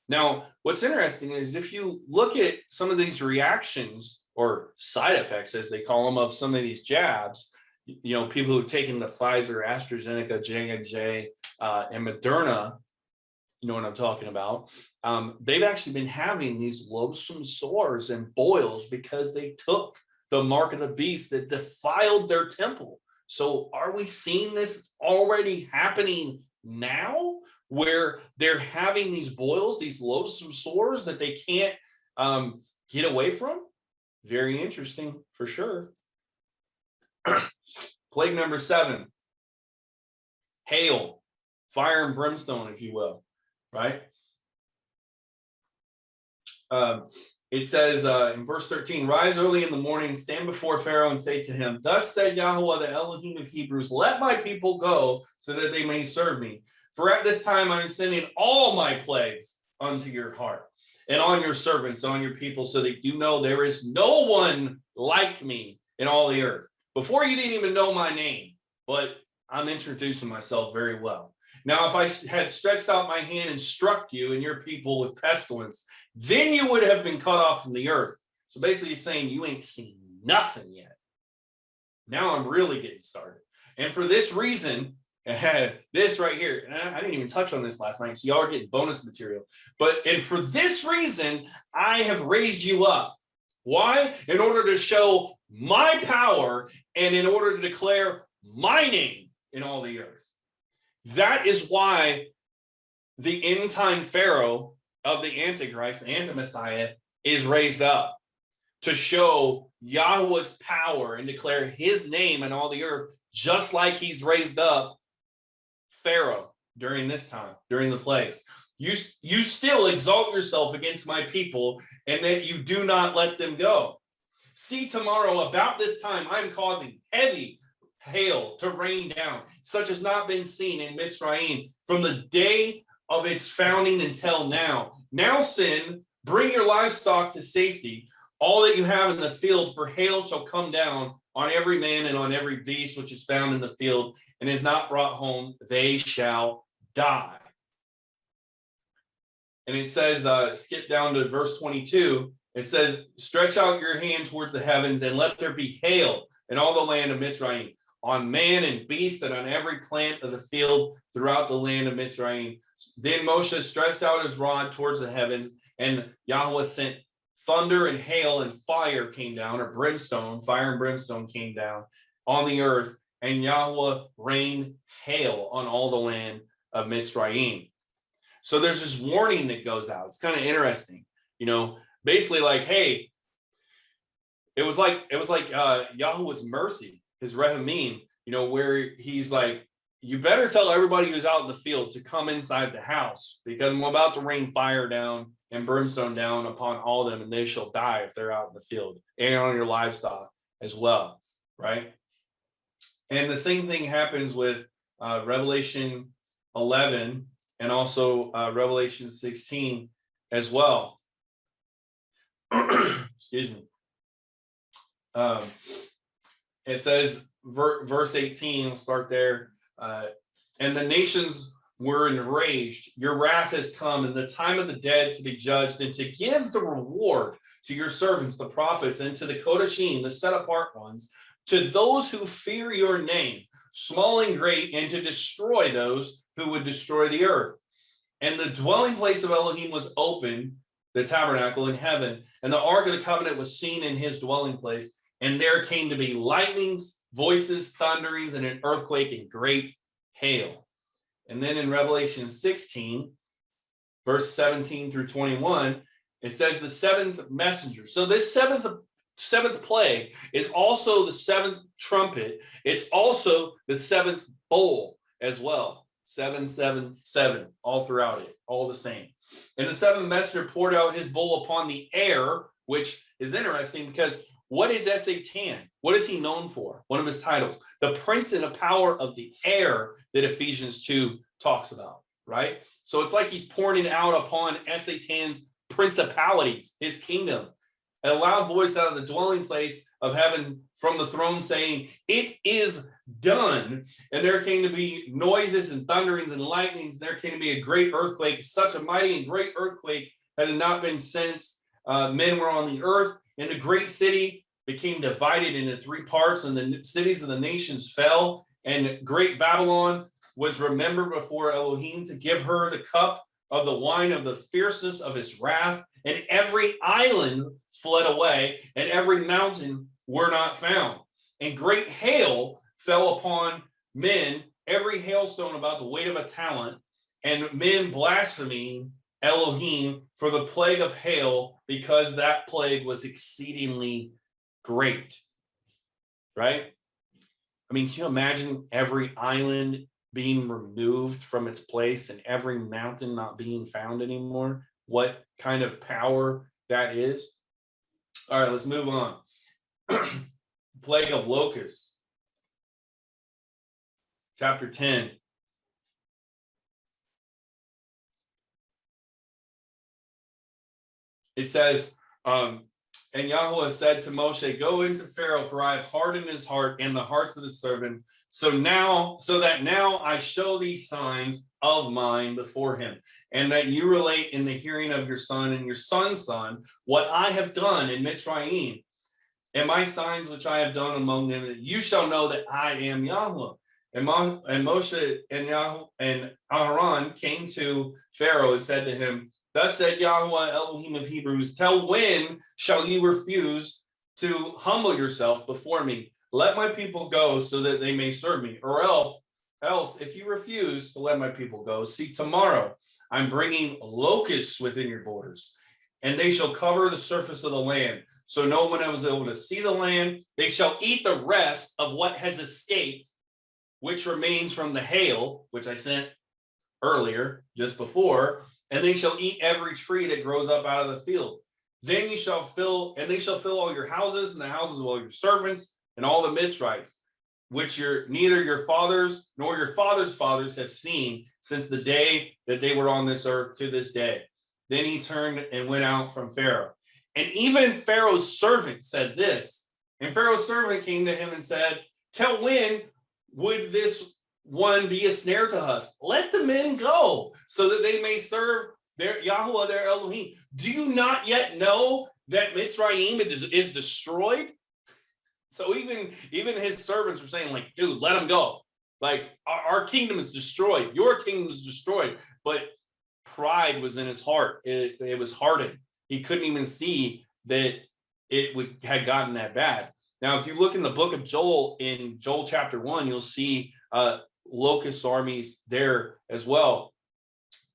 Now, what's interesting is if you look at some of these reactions or side effects, as they call them, of some of these jabs, you know, people who've taken the Pfizer, AstraZeneca, J&J, and Moderna, you know what I'm talking about, they've actually been having these loathsome sores and boils because they took the mark of the beast that defiled their temple. So are we seeing this already happening now, where they're having these boils, these loathsome sores that they can't get away from? Very interesting for sure. Plague number 7, hail, fire and brimstone, if you will, right? It says in verse 13, rise early in the morning, stand before Pharaoh and say to him, thus said Yahuah, the Elohim of Hebrews, let my people go so that they may serve me. For at this time I am sending all my plagues unto your heart and on your servants, on your people, so that you know there is no one like me in all the earth. Before you didn't even know my name, but I'm introducing myself very well. Now, if I had stretched out my hand and struck you and your people with pestilence, then you would have been cut off from the earth. So basically he's saying you ain't seen nothing yet. Now I'm really getting started. And for this reason, this right here, and I didn't even touch on this last night, so y'all are getting bonus material. And for this reason, I have raised you up. Why? In order to show my power and in order to declare my name in all the earth. That is why the end time Pharaoh of the Antichrist, the Anti-Messiah, is raised up to show Yahuah's power and declare his name in all the earth, just like he's raised up Pharaoh during this time, during the plagues. You still exalt yourself against my people, and that you do not let them go. See, tomorrow about this time, I'm causing heavy hail to rain down, such as not been seen in Mitzrayim from the day of its founding until now. Now sin, bring your livestock to safety, all that you have in the field, for hail shall come down on every man and on every beast which is found in the field, and is not brought home, they shall die. And it says, skip down to verse 22, it says, stretch out your hand towards the heavens, and let there be hail in all the land of Mitzrayim, on man and beast, and on every plant of the field throughout the land of Mitzrayim. Then Moshe stretched out his rod towards the heavens, and Yahuah sent thunder and hail, and fire came down, or brimstone, fire and brimstone came down on the earth, and Yahuah rained hail on all the land of Mitzrayim. So there's this warning that goes out. It's kind of interesting, basically like, hey, it was like Yahuah's mercy, his Rehamim, where he's like, you better tell everybody who's out in the field to come inside the house, because I'm about to rain fire down and brimstone down upon all of them, and they shall die if they're out in the field, and on your livestock as well, right? And the same thing happens with Revelation 11 and also Revelation 16 as well. Excuse me. It says, verse 18, I'll start there. And the nations were enraged. Your wrath has come, and the time of the dead to be judged, and to give the reward to your servants, the prophets, and to the Kodashim, the set apart ones, to those who fear your name, small and great, and to destroy those who would destroy the earth. And the dwelling place of Elohim was open, the tabernacle in heaven, and the ark of the covenant was seen in his dwelling place. And there came to be lightnings, voices, thunderings, and an earthquake, and great hail. And then in Revelation 16, verse 17 through 21, it says the seventh messenger. So this seventh plague is also the seventh trumpet. It's also the seventh bowl as well. 777, all throughout it, all the same. And the seventh messenger poured out his bowl upon the air, which is interesting because what is Satan? What is he known for? One of his titles, the prince and the power of the air that Ephesians 2 talks about, right? So it's like he's pouring it out upon Satan's principalities, his kingdom. A loud voice out of the dwelling place of heaven from the throne saying, it is done. And there came to be noises and thunderings and lightnings. There came to be a great earthquake, such a mighty and great earthquake that had not been since men were on the earth. And the great city became divided into three parts, and the cities of the nations fell. And great Babylon was remembered before Elohim to give her the cup of the wine of the fierceness of his wrath. And every island fled away, and every mountain were not found. And great hail fell upon men, every hailstone about the weight of a talent, and men blaspheming Elohim for the plague of hail, because that plague was exceedingly great. Right? I mean, can you imagine every island being removed from its place and every mountain not being found anymore? What kind of power that is? All right, let's move on. Plague of locusts. Chapter 10. It says, and Yahuah said to Moshe, go into Pharaoh, for I have hardened his heart and the hearts of his servant. So that now I show these signs of mine before him, and that you relate in the hearing of your son and your son's son what I have done in Mitzrayim, and my signs which I have done among them, that you shall know that I am Yahuah. And Moshe and Aaron came to Pharaoh and said to him, thus said Yahuah, Elohim of Hebrews, tell when shall you refuse to humble yourself before me? Let my people go so that they may serve me. Or else, if you refuse to let my people go, see, tomorrow I'm bringing locusts within your borders, and they shall cover the surface of the land, so no one was able to see the land. They shall eat the rest of what has escaped, which remains from the hail, which I sent earlier, just before, and they shall eat every tree that grows up out of the field. Then they shall fill all your houses and the houses of all your servants and all the Mitzrites, which neither your fathers nor your fathers' fathers have seen since the day that they were on this earth to this day. Then he turned and went out from Pharaoh. And even Pharaoh's servant said this. And Pharaoh's servant came to him and said, till when would this one be a snare to us? Let the men go, so that they may serve their Yahuah, their Elohim. Do you not yet know that Mitzrayim is destroyed? So even his servants were saying, like, dude, let him go. Like, our kingdom is destroyed. Your kingdom is destroyed. But pride was in his heart. It was hardened. He couldn't even see that it had gotten that bad. Now, if you look in the book of Joel, in Joel chapter 1, you'll see locust armies there as well.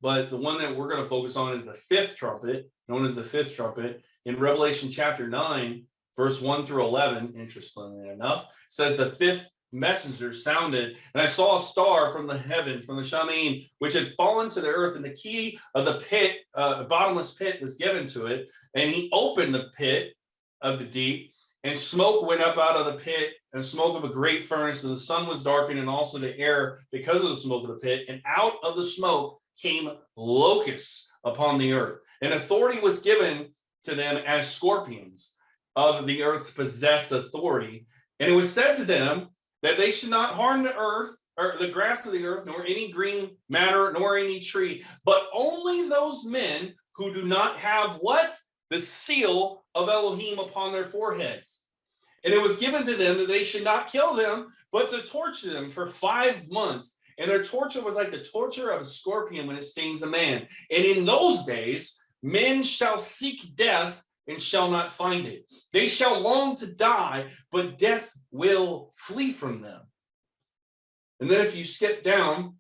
But the one that we're going to focus on is the fifth trumpet, known as the fifth trumpet. In Revelation chapter 9, verse 1 through 11, interestingly enough, says the fifth messenger sounded, and I saw a star from the heaven, from the Shamayim, which had fallen to the earth, and the key of the pit, the bottomless pit, was given to it. And he opened the pit of the deep, and smoke went up out of the pit, and smoke of a great furnace, and the sun was darkened, and also the air, because of the smoke of the pit. And out of the smoke came locusts upon the earth, and authority was given to them as scorpions of the earth to possess authority. And it was said to them that they should not harm the earth, or the grass of the earth, nor any green matter, nor any tree, but only those men who do not have what? The seal of Elohim upon their foreheads. And it was given to them that they should not kill them, but to torture them for 5 months. And their torture was like the torture of a scorpion when it stings a man. And in those days, men shall seek death and shall not find it. They shall long to die, but death will flee from them. And then if you skip down,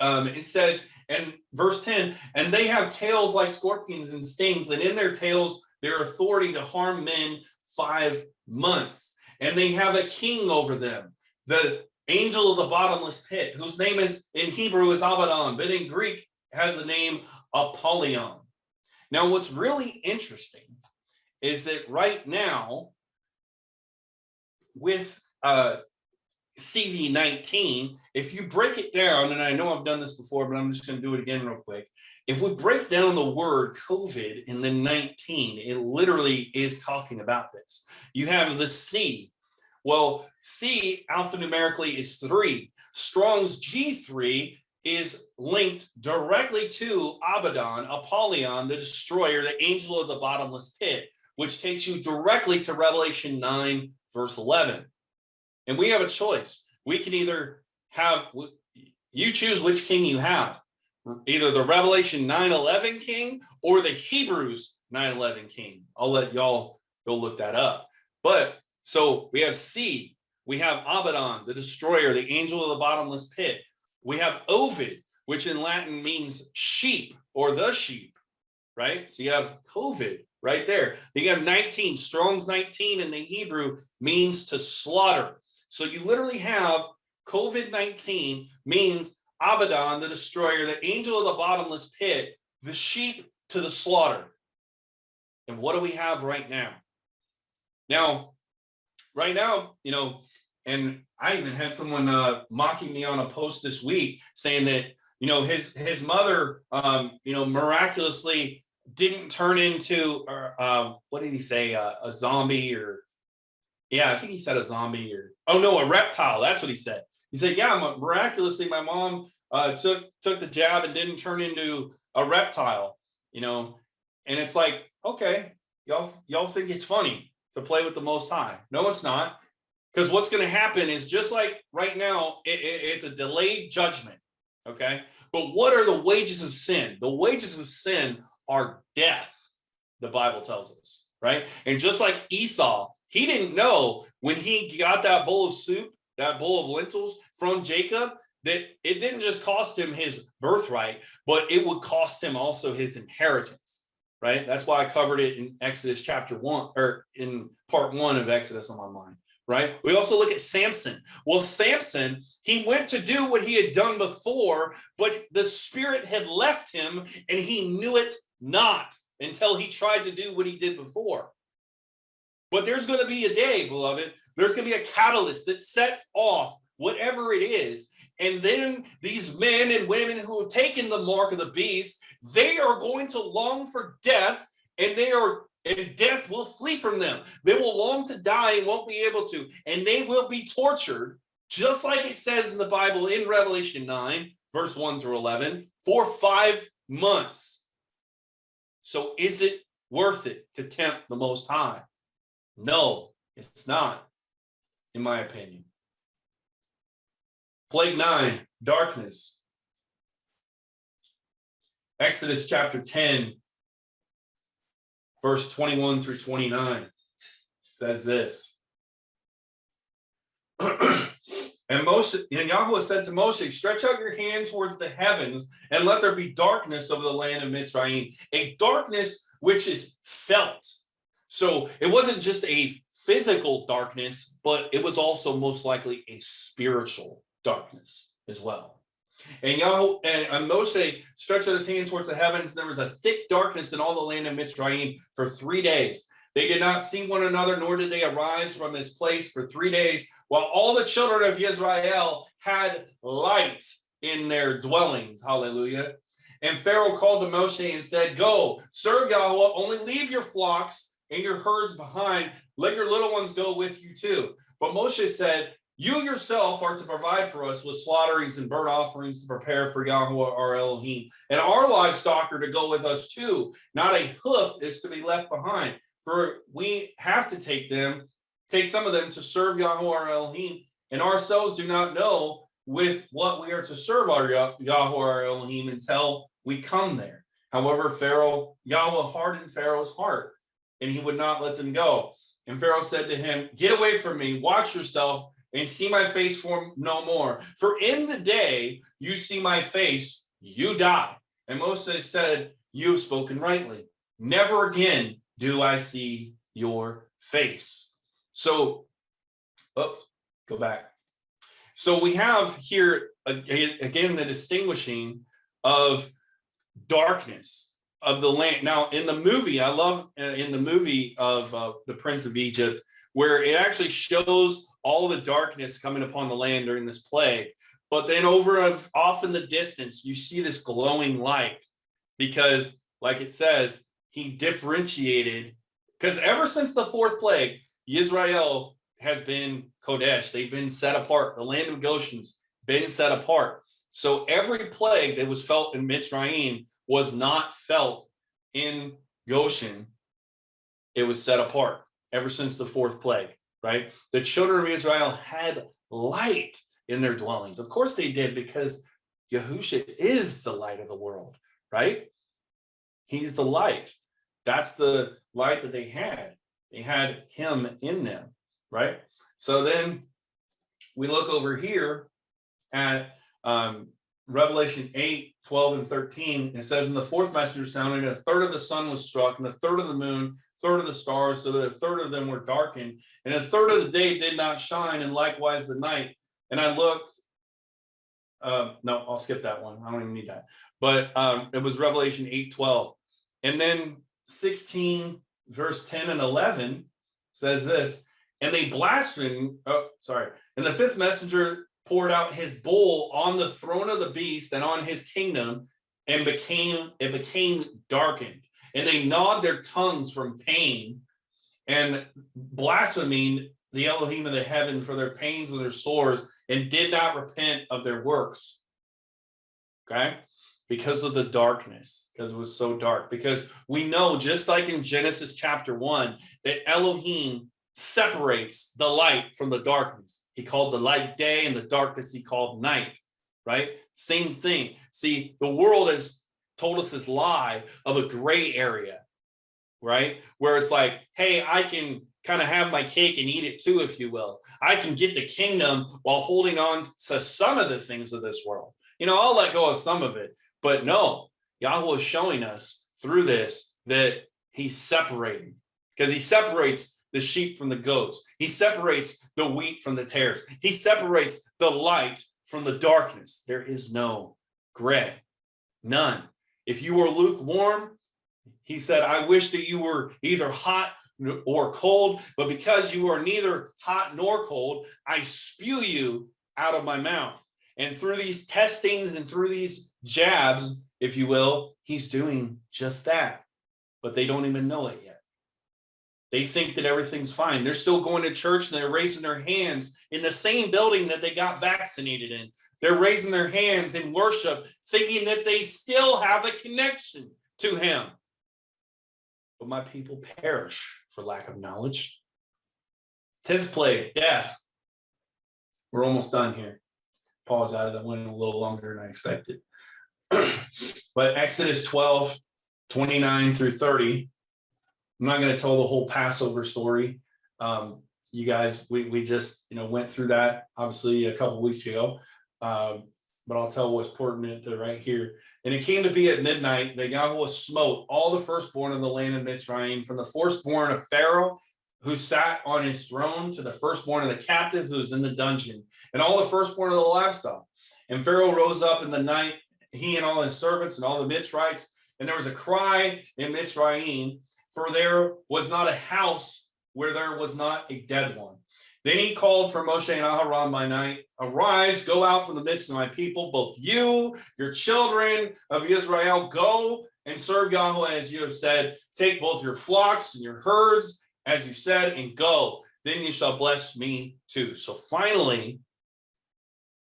it says, and verse 10, and they have tails like scorpions and stings, and in their tails their authority to harm men 5 months. And they have a king over them, the angel of the bottomless pit, whose name is in Hebrew is Abaddon, but in Greek has the name Apollyon. Now, what's really interesting is that right now, with CV19, if you break it down, and I know I've done this before, but I'm just going to do it again real quick. If we break down the word COVID in the 19, it literally is talking about this. You have the C. Well, C alphanumerically is 3. Strong's G3 is linked directly to Abaddon, Apollyon, the destroyer, the angel of the bottomless pit, which takes you directly to Revelation 9, verse 11. And we have a choice. We can either have, you choose which king you have, either the Revelation 9:11 king or the Hebrews 9:11 king. I'll let y'all go look that up. But So we have C, we have Abaddon, the destroyer, the angel of the bottomless pit. We have Ovid, which in Latin means sheep or the sheep, right? So you have COVID right there. Then you have 19, Strong's 19 in the Hebrew means to slaughter. So you literally have COVID-19 means Abaddon, the destroyer, the angel of the bottomless pit, the sheep to the slaughter. And what do we have right now? Now, right now, you know, and I even had someone mocking me on a post this week saying that, you know, his mother, you know, miraculously didn't turn into, what did he say, a zombie, or, yeah, I think he said a zombie, or, oh no, a reptile. That's what he said. He said, yeah, miraculously my mom took the jab and didn't turn into a reptile, you know. And it's like, okay, y'all think it's funny to play with the Most High. No, it's not. Because what's going to happen is, just like right now, it's a delayed judgment, okay? But what are the wages of sin? The wages of sin are death, the Bible tells us, right? And just like Esau, he didn't know when he got that bowl of soup, that bowl of lentils from Jacob, that it didn't just cost him his birthright, but it would cost him also his inheritance, right? That's why I covered it in Exodus chapter 1, or in part 1 of Exodus on my mind. Right? We also look at Samson. Well, Samson, he went to do what he had done before, but the spirit had left him and he knew it not until he tried to do what he did before. But there's going to be a day, beloved, there's going to be a catalyst that sets off whatever it is. And then these men and women who have taken the mark of the beast, they are going to long for death, and death will flee from them. They will long to die and won't be able to. And they will be tortured, just like it says in the Bible in Revelation 9, verse 1 through 11, for 5 months. So is it worth it to tempt the Most High? No, it's not, in my opinion. Plague 9, darkness. Exodus chapter 10, verse 21 through 29 says this. And Yahuah said to Moshe, stretch out your hand towards the heavens and let there be darkness over the land of Mitzrayim, a darkness which is felt. So it wasn't just a physical darkness, but it was also most likely a spiritual darkness as well. And Moshe stretched out his hand towards the heavens, and there was a thick darkness in all the land of Mitzrayim for 3 days. They did not see one another, nor did they arise from this place for 3 days, while all the children of Israel had light in their dwellings. Hallelujah. And Pharaoh called to Moshe and said, go, serve Yahuah, only leave your flocks and your herds behind. Let your little ones go with you too. But Moshe said, you yourself are to provide for us with slaughterings and burnt offerings to prepare for Yahuah our Elohim. And our livestock are to go with us too. Not a hoof is to be left behind. For we have to take some of them to serve Yahuah our Elohim. And ourselves do not know with what we are to serve our Yahuah our Elohim until we come there. However, Yahuah hardened Pharaoh's heart, and he would not let them go. And Pharaoh said to him, get away from me, watch yourself, and see my face for no more. For in the day you see my face, you die. And Moses said, you have spoken rightly. Never again do I see your face. So, go back. So we have here, again, the distinguishing of darkness of the land. Now, in the movie, I love in the movie of The Prince of Egypt, where it actually shows all the darkness coming upon the land during this plague. But then off in the distance, you see this glowing light, because like it says, he differentiated, because ever since the 4th plague, Israel has been Kodesh. They've been set apart. The land of Goshen's been set apart. So every plague that was felt in Mitzrayim was not felt in Goshen. It was set apart ever since the 4th plague. Right? The children of Israel had light in their dwellings. Of course they did, because Yahushua is the light of the world, right? He's the light. That's the light that they had. They had him in them. right? So then we look over here at Revelation 8, 12, and 13. It says, and the fourth messenger sounded, and a third of the sun was struck, and a third of the moon, third of the stars, so that a third of them were darkened, and a third of the day did not shine, and likewise the night. And I looked, no, I'll skip that one. I don't even need that. But it was Revelation 8, 12. And then 16, verse 10 and 11 says this, and they blasphemed, and the fifth messenger poured out his bowl on the throne of the beast and on his kingdom, and it became darkened. And they gnawed their tongues from pain and blaspheming the Elohim of the heaven for their pains and their sores, and did not repent of their works. Okay? Because of the darkness, because it was so dark. Because we know, just like in Genesis chapter 1, that Elohim separates the light from the darkness. He called the light day, and the darkness he called night, right? Same thing. See, the world has told us this lie of a gray area, right? Where it's like, hey, I can kind of have my cake and eat it too, if you will. I can get the kingdom while holding on to some of the things of this world. You know, I'll let go of some of it. But no, Yahuah is showing us through this that he's separating, because he separates the sheep from the goats. He separates the wheat from the tares. He separates the light from the darkness. There is no gray, none. If you are lukewarm, he said, I wish that you were either hot or cold, but because you are neither hot nor cold, I spew you out of my mouth. And through these testings and through these jabs, if you will, he's doing just that. But they don't even know it yet. They think that everything's fine. They're still going to church and they're raising their hands in the same building that they got vaccinated in. They're raising their hands in worship, thinking that they still have a connection to him. But my people perish for lack of knowledge. 10th plague, death. We're almost done here. Apologize, I went a little longer than I expected. But Exodus 12, 29 through 30. I'm not going to tell the whole Passover story. You guys, we just went through that obviously a couple weeks ago. But I'll tell what's pertinent to right here. And it came to be at midnight that Yahuah smote all the firstborn of the land of Mitzrayim, from the firstborn of Pharaoh, who sat on his throne, to the firstborn of the captive who was in the dungeon, and all the firstborn of the livestock. And Pharaoh rose up in the night, he and all his servants and all the Mitzrites, and there was a cry in Mitzrayim, for there was not a house where there was not a dead one. Then he called for Moshe and Aharon by night, arise, go out from the midst of my people, both you, your children of Israel, go and serve Yahuah as you have said. Take both your flocks and your herds, as you said, and go. Then you shall bless me too. So finally,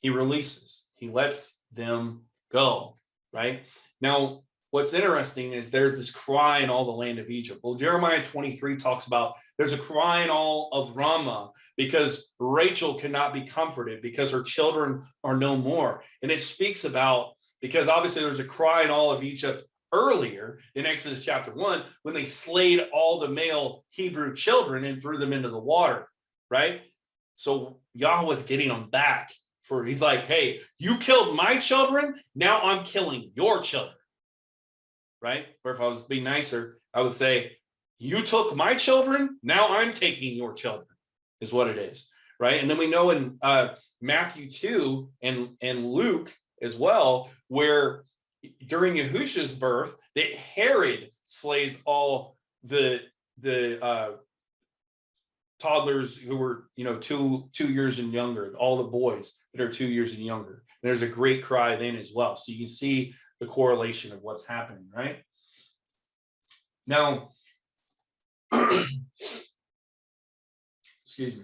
he releases. He lets them go, right? Now, what's interesting is there's this cry in all the land of Egypt. Well, Jeremiah 23 talks about there's a cry in all of Ramah because Rachel cannot be comforted because her children are no more. And it speaks about, because obviously there's a cry in all of Egypt earlier in Exodus chapter 1 when they slayed all the male Hebrew children and threw them into the water, right? So Yahuah was getting them back. He's like, hey, you killed my children, now I'm killing your children. Right? Or if I was being nicer, I would say, you took my children, now I'm taking your children, is what it is. Right? And then we know in Matthew 2 and Luke as well, where during Yahusha's birth, that Herod slays all the toddlers who were 2 years and younger, all the boys that are 2 years and younger. And there's a great cry then as well. So you can see the correlation of what's happening, right? Now, excuse me.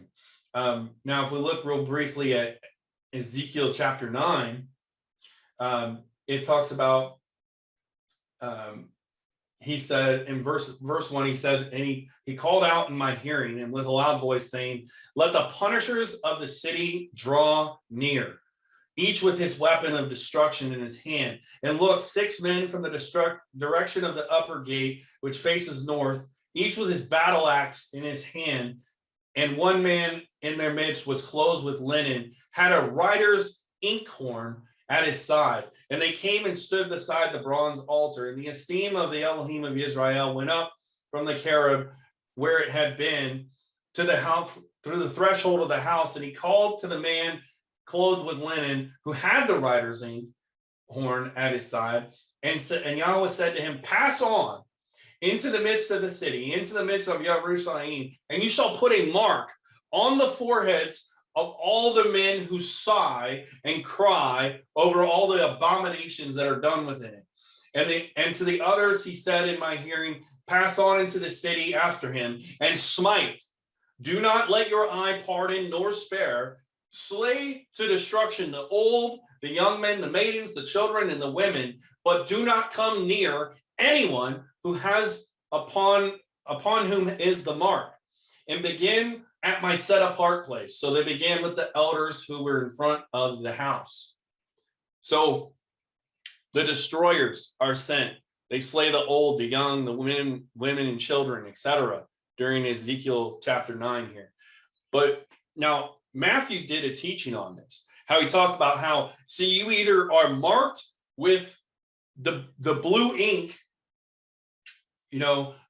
Now, if we look real briefly at Ezekiel chapter 9, it talks about, he said in verse 1, he says, and he called out in my hearing and with a loud voice saying, let the punishers of the city draw near, each with his weapon of destruction in his hand. And look, 6 men from the direction of the upper gate, which faces north, each with his battle axe in his hand. And one man in their midst was clothed with linen, had a writer's inkhorn at his side. And they came and stood beside the bronze altar. And the esteem of the Elohim of Israel went up from the cherub where it had been to the house, through the threshold of the house. And he called to the man clothed with linen who had the writer's inkhorn at his side. And Yahuah said to him, pass on into the midst of the city, into the midst of Jerusalem, and you shall put a mark on the foreheads of all the men who sigh and cry over all the abominations that are done within it. And to the others he said in my hearing, pass on into the city after him and smite. Do not let your eye pardon nor spare. Slay to destruction the old, the young men, the maidens, the children, and the women, but do not come near anyone who has upon whom is the mark, and begin at my set apart place. So they began with the elders who were in front of the house. So the destroyers are sent. They slay the old, the young, the women and children, etc. during Ezekiel chapter 9 here. But now Matthew did a teaching on this, how he talked about how, see, you either are marked with the blue ink,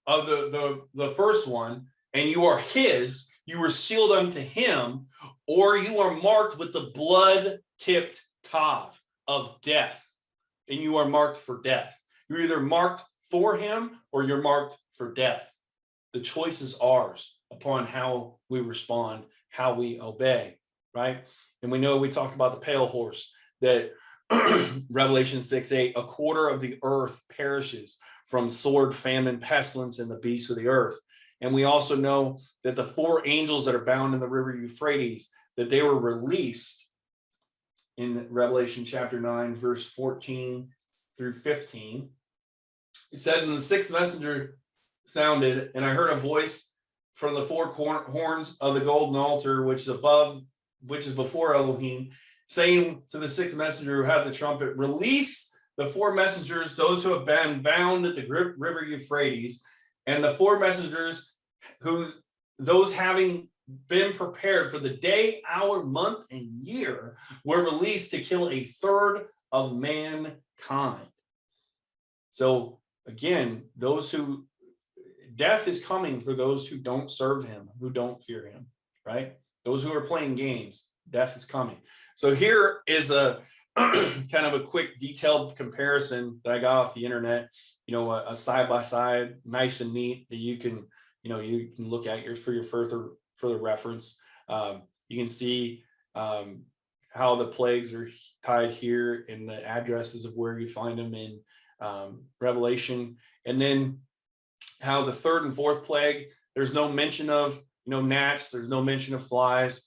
of the first one, and you are his, you were sealed unto him, or you are marked with the blood-tipped tav of death, and you are marked for death. You're either marked for him or you're marked for death. The choice is ours upon how we respond, how we obey, right? And we know we talked about the pale horse, that Revelation 6:8, a quarter of the earth perishes from sword, famine, pestilence, and the beasts of the earth. And we also know that the 4 angels that are bound in the river Euphrates, that they were released in Revelation chapter 9, verse 14 through 15. It says, and the 6th messenger sounded, and I heard a voice from the 4 horns of the golden altar, which is before Elohim, saying to the 6th messenger who had the trumpet, release the 4 messengers, those who have been bound at the river Euphrates, and the 4 messengers those having been prepared for the day, hour, month, and year, were released to kill a third of mankind. So again, death is coming for those who don't serve him, who don't fear him, right? Those who are playing games, death is coming. So here is a kind of a quick detailed comparison that I got off the internet, a side-by-side, nice and neat, that you can look at for your further reference. You can see how the plagues are tied here and the addresses of where you find them in Revelation. And then how the 3rd and 4th plague, there's no mention of, gnats, there's no mention of flies.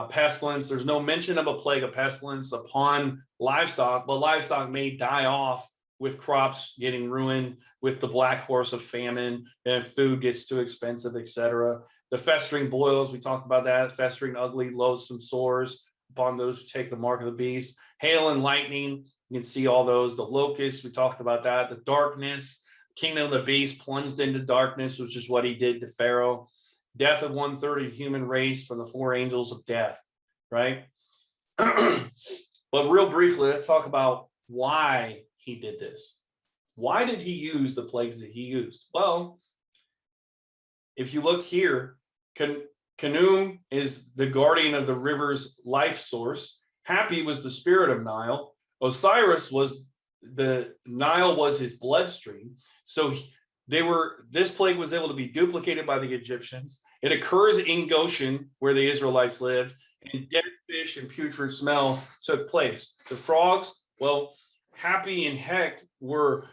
Pestilence, there's no mention of a plague of pestilence upon livestock, but livestock may die off with crops getting ruined, with the black horse of famine, and food gets too expensive, etc. The festering boils, we talked about that, festering ugly, loathsome sores upon those who take the mark of the beast. Hail and lightning, you can see all those. The locusts, we talked about that. The darkness, kingdom of the beast plunged into darkness, which is what he did to Pharaoh. Death of 1/3 of the human race from the 4 angels of death, right? But real briefly, let's talk about why he did this. Why did he use the plagues that he used? Well, if you look here, Canum is the guardian of the river's life source. Happy was the spirit of Nile. Osiris was Nile was his bloodstream. So this plague was able to be duplicated by the Egyptians. It occurs in Goshen, where the Israelites lived, and dead fish and putrid smell took place. The frogs, well, Happy and Heck were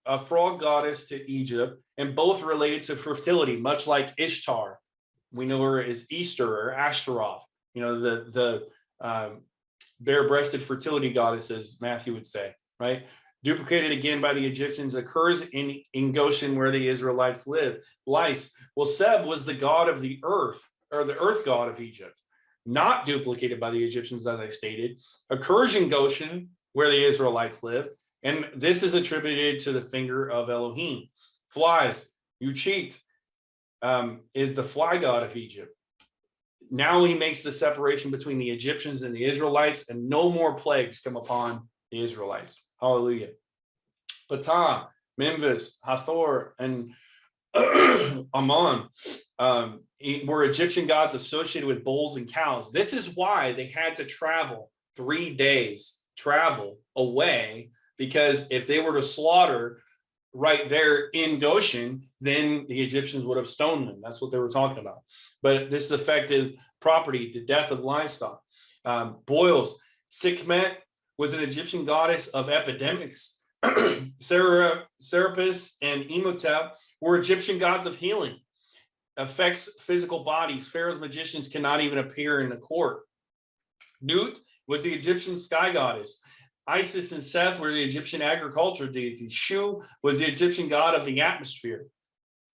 a frog goddess to Egypt, and both related to fertility, much like Ishtar. We know her as Easter or Ashtaroth, the bare-breasted fertility goddess, as Matthew would say, right? Duplicated again by the Egyptians, occurs in Goshen, where the Israelites lived. LICE, well, Seb was the god of the earth, or the earth god of Egypt, not duplicated by the Egyptians, as I stated. Occurs in Goshen, where the Israelites lived, and this is attributed to the finger of Elohim. Flies, Uchit is the fly god of Egypt. now he makes the separation between the Egyptians and the Israelites, and no more plagues come upon the Israelites. Hallelujah. Ptah, Memphis, Hathor, and Ammon were Egyptian gods associated with bulls and cows. This is why they had to travel 3 days, travel away, because if they were to slaughter right there in Goshen, then the Egyptians would have stoned them. That's what they were talking about. But this affected property, the death of livestock. Boils, Sekhmet was an Egyptian goddess of epidemics. Serapis and Imhotep were Egyptian gods of healing. Affects physical bodies. Pharaoh's magicians cannot even appear in the court. Nut was the Egyptian sky goddess. Isis and Seth were the Egyptian agriculture deities. Shu was the Egyptian god of the atmosphere,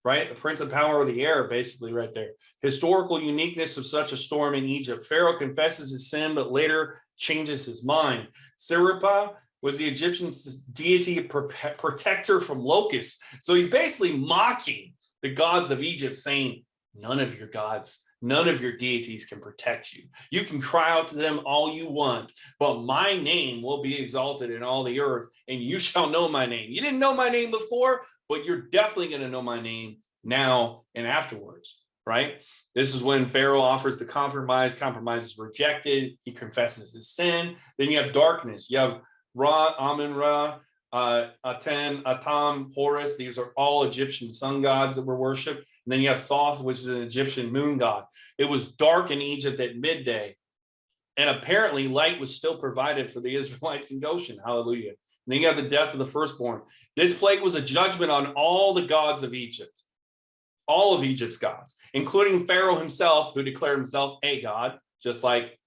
right? The prince of power of the air, basically, right there. Historical uniqueness of such a storm in Egypt. Pharaoh confesses his sin, but later changes his mind. Serapis was the Egyptian deity protector from locusts. So he's basically mocking the gods of Egypt, saying, none of your gods, none of your deities can protect you. You can cry out to them all you want, but my name will be exalted in all the earth, and you shall know my name. You didn't know my name before, but you're definitely going to know my name now and afterwards, right? This is when Pharaoh offers the compromise. Compromise is rejected. He confesses his sin. Then you have darkness. You have Ra, Amun-Ra, Aten, Atam, Horus. These are all Egyptian sun gods that were worshipped. And then you have Thoth, which is an Egyptian moon god. It was dark in Egypt at midday. And apparently light was still provided for the Israelites in Goshen. Hallelujah. And then you have the death of the firstborn. This plague was a judgment on all the gods of Egypt. All of Egypt's gods, including Pharaoh himself, who declared himself a god, just like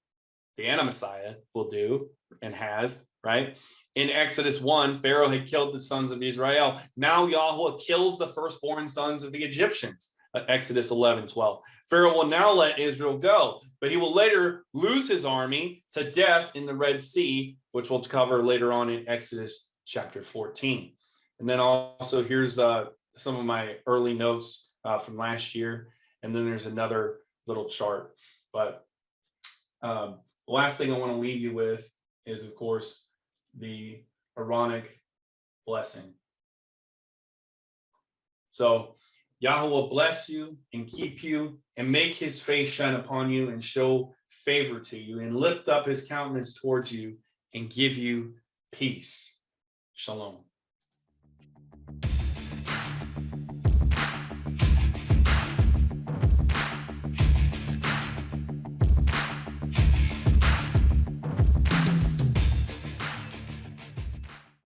the Anti-Messiah will do and has, right? In Exodus 1, Pharaoh had killed the sons of Israel. Now Yahuah kills the firstborn sons of the Egyptians. Exodus 11:12. Pharaoh will now let Israel go, but he will later lose his army to death in the Red Sea, which we'll cover later on in Exodus chapter 14. And then also here's some of my early notes from last year. And then there's another little chart. But the last thing I want to leave you with is, of course, the Aaronic blessing. So Yahuah will bless you and keep you and make his face shine upon you and show favor to you and lift up his countenance towards you and give you peace. Shalom.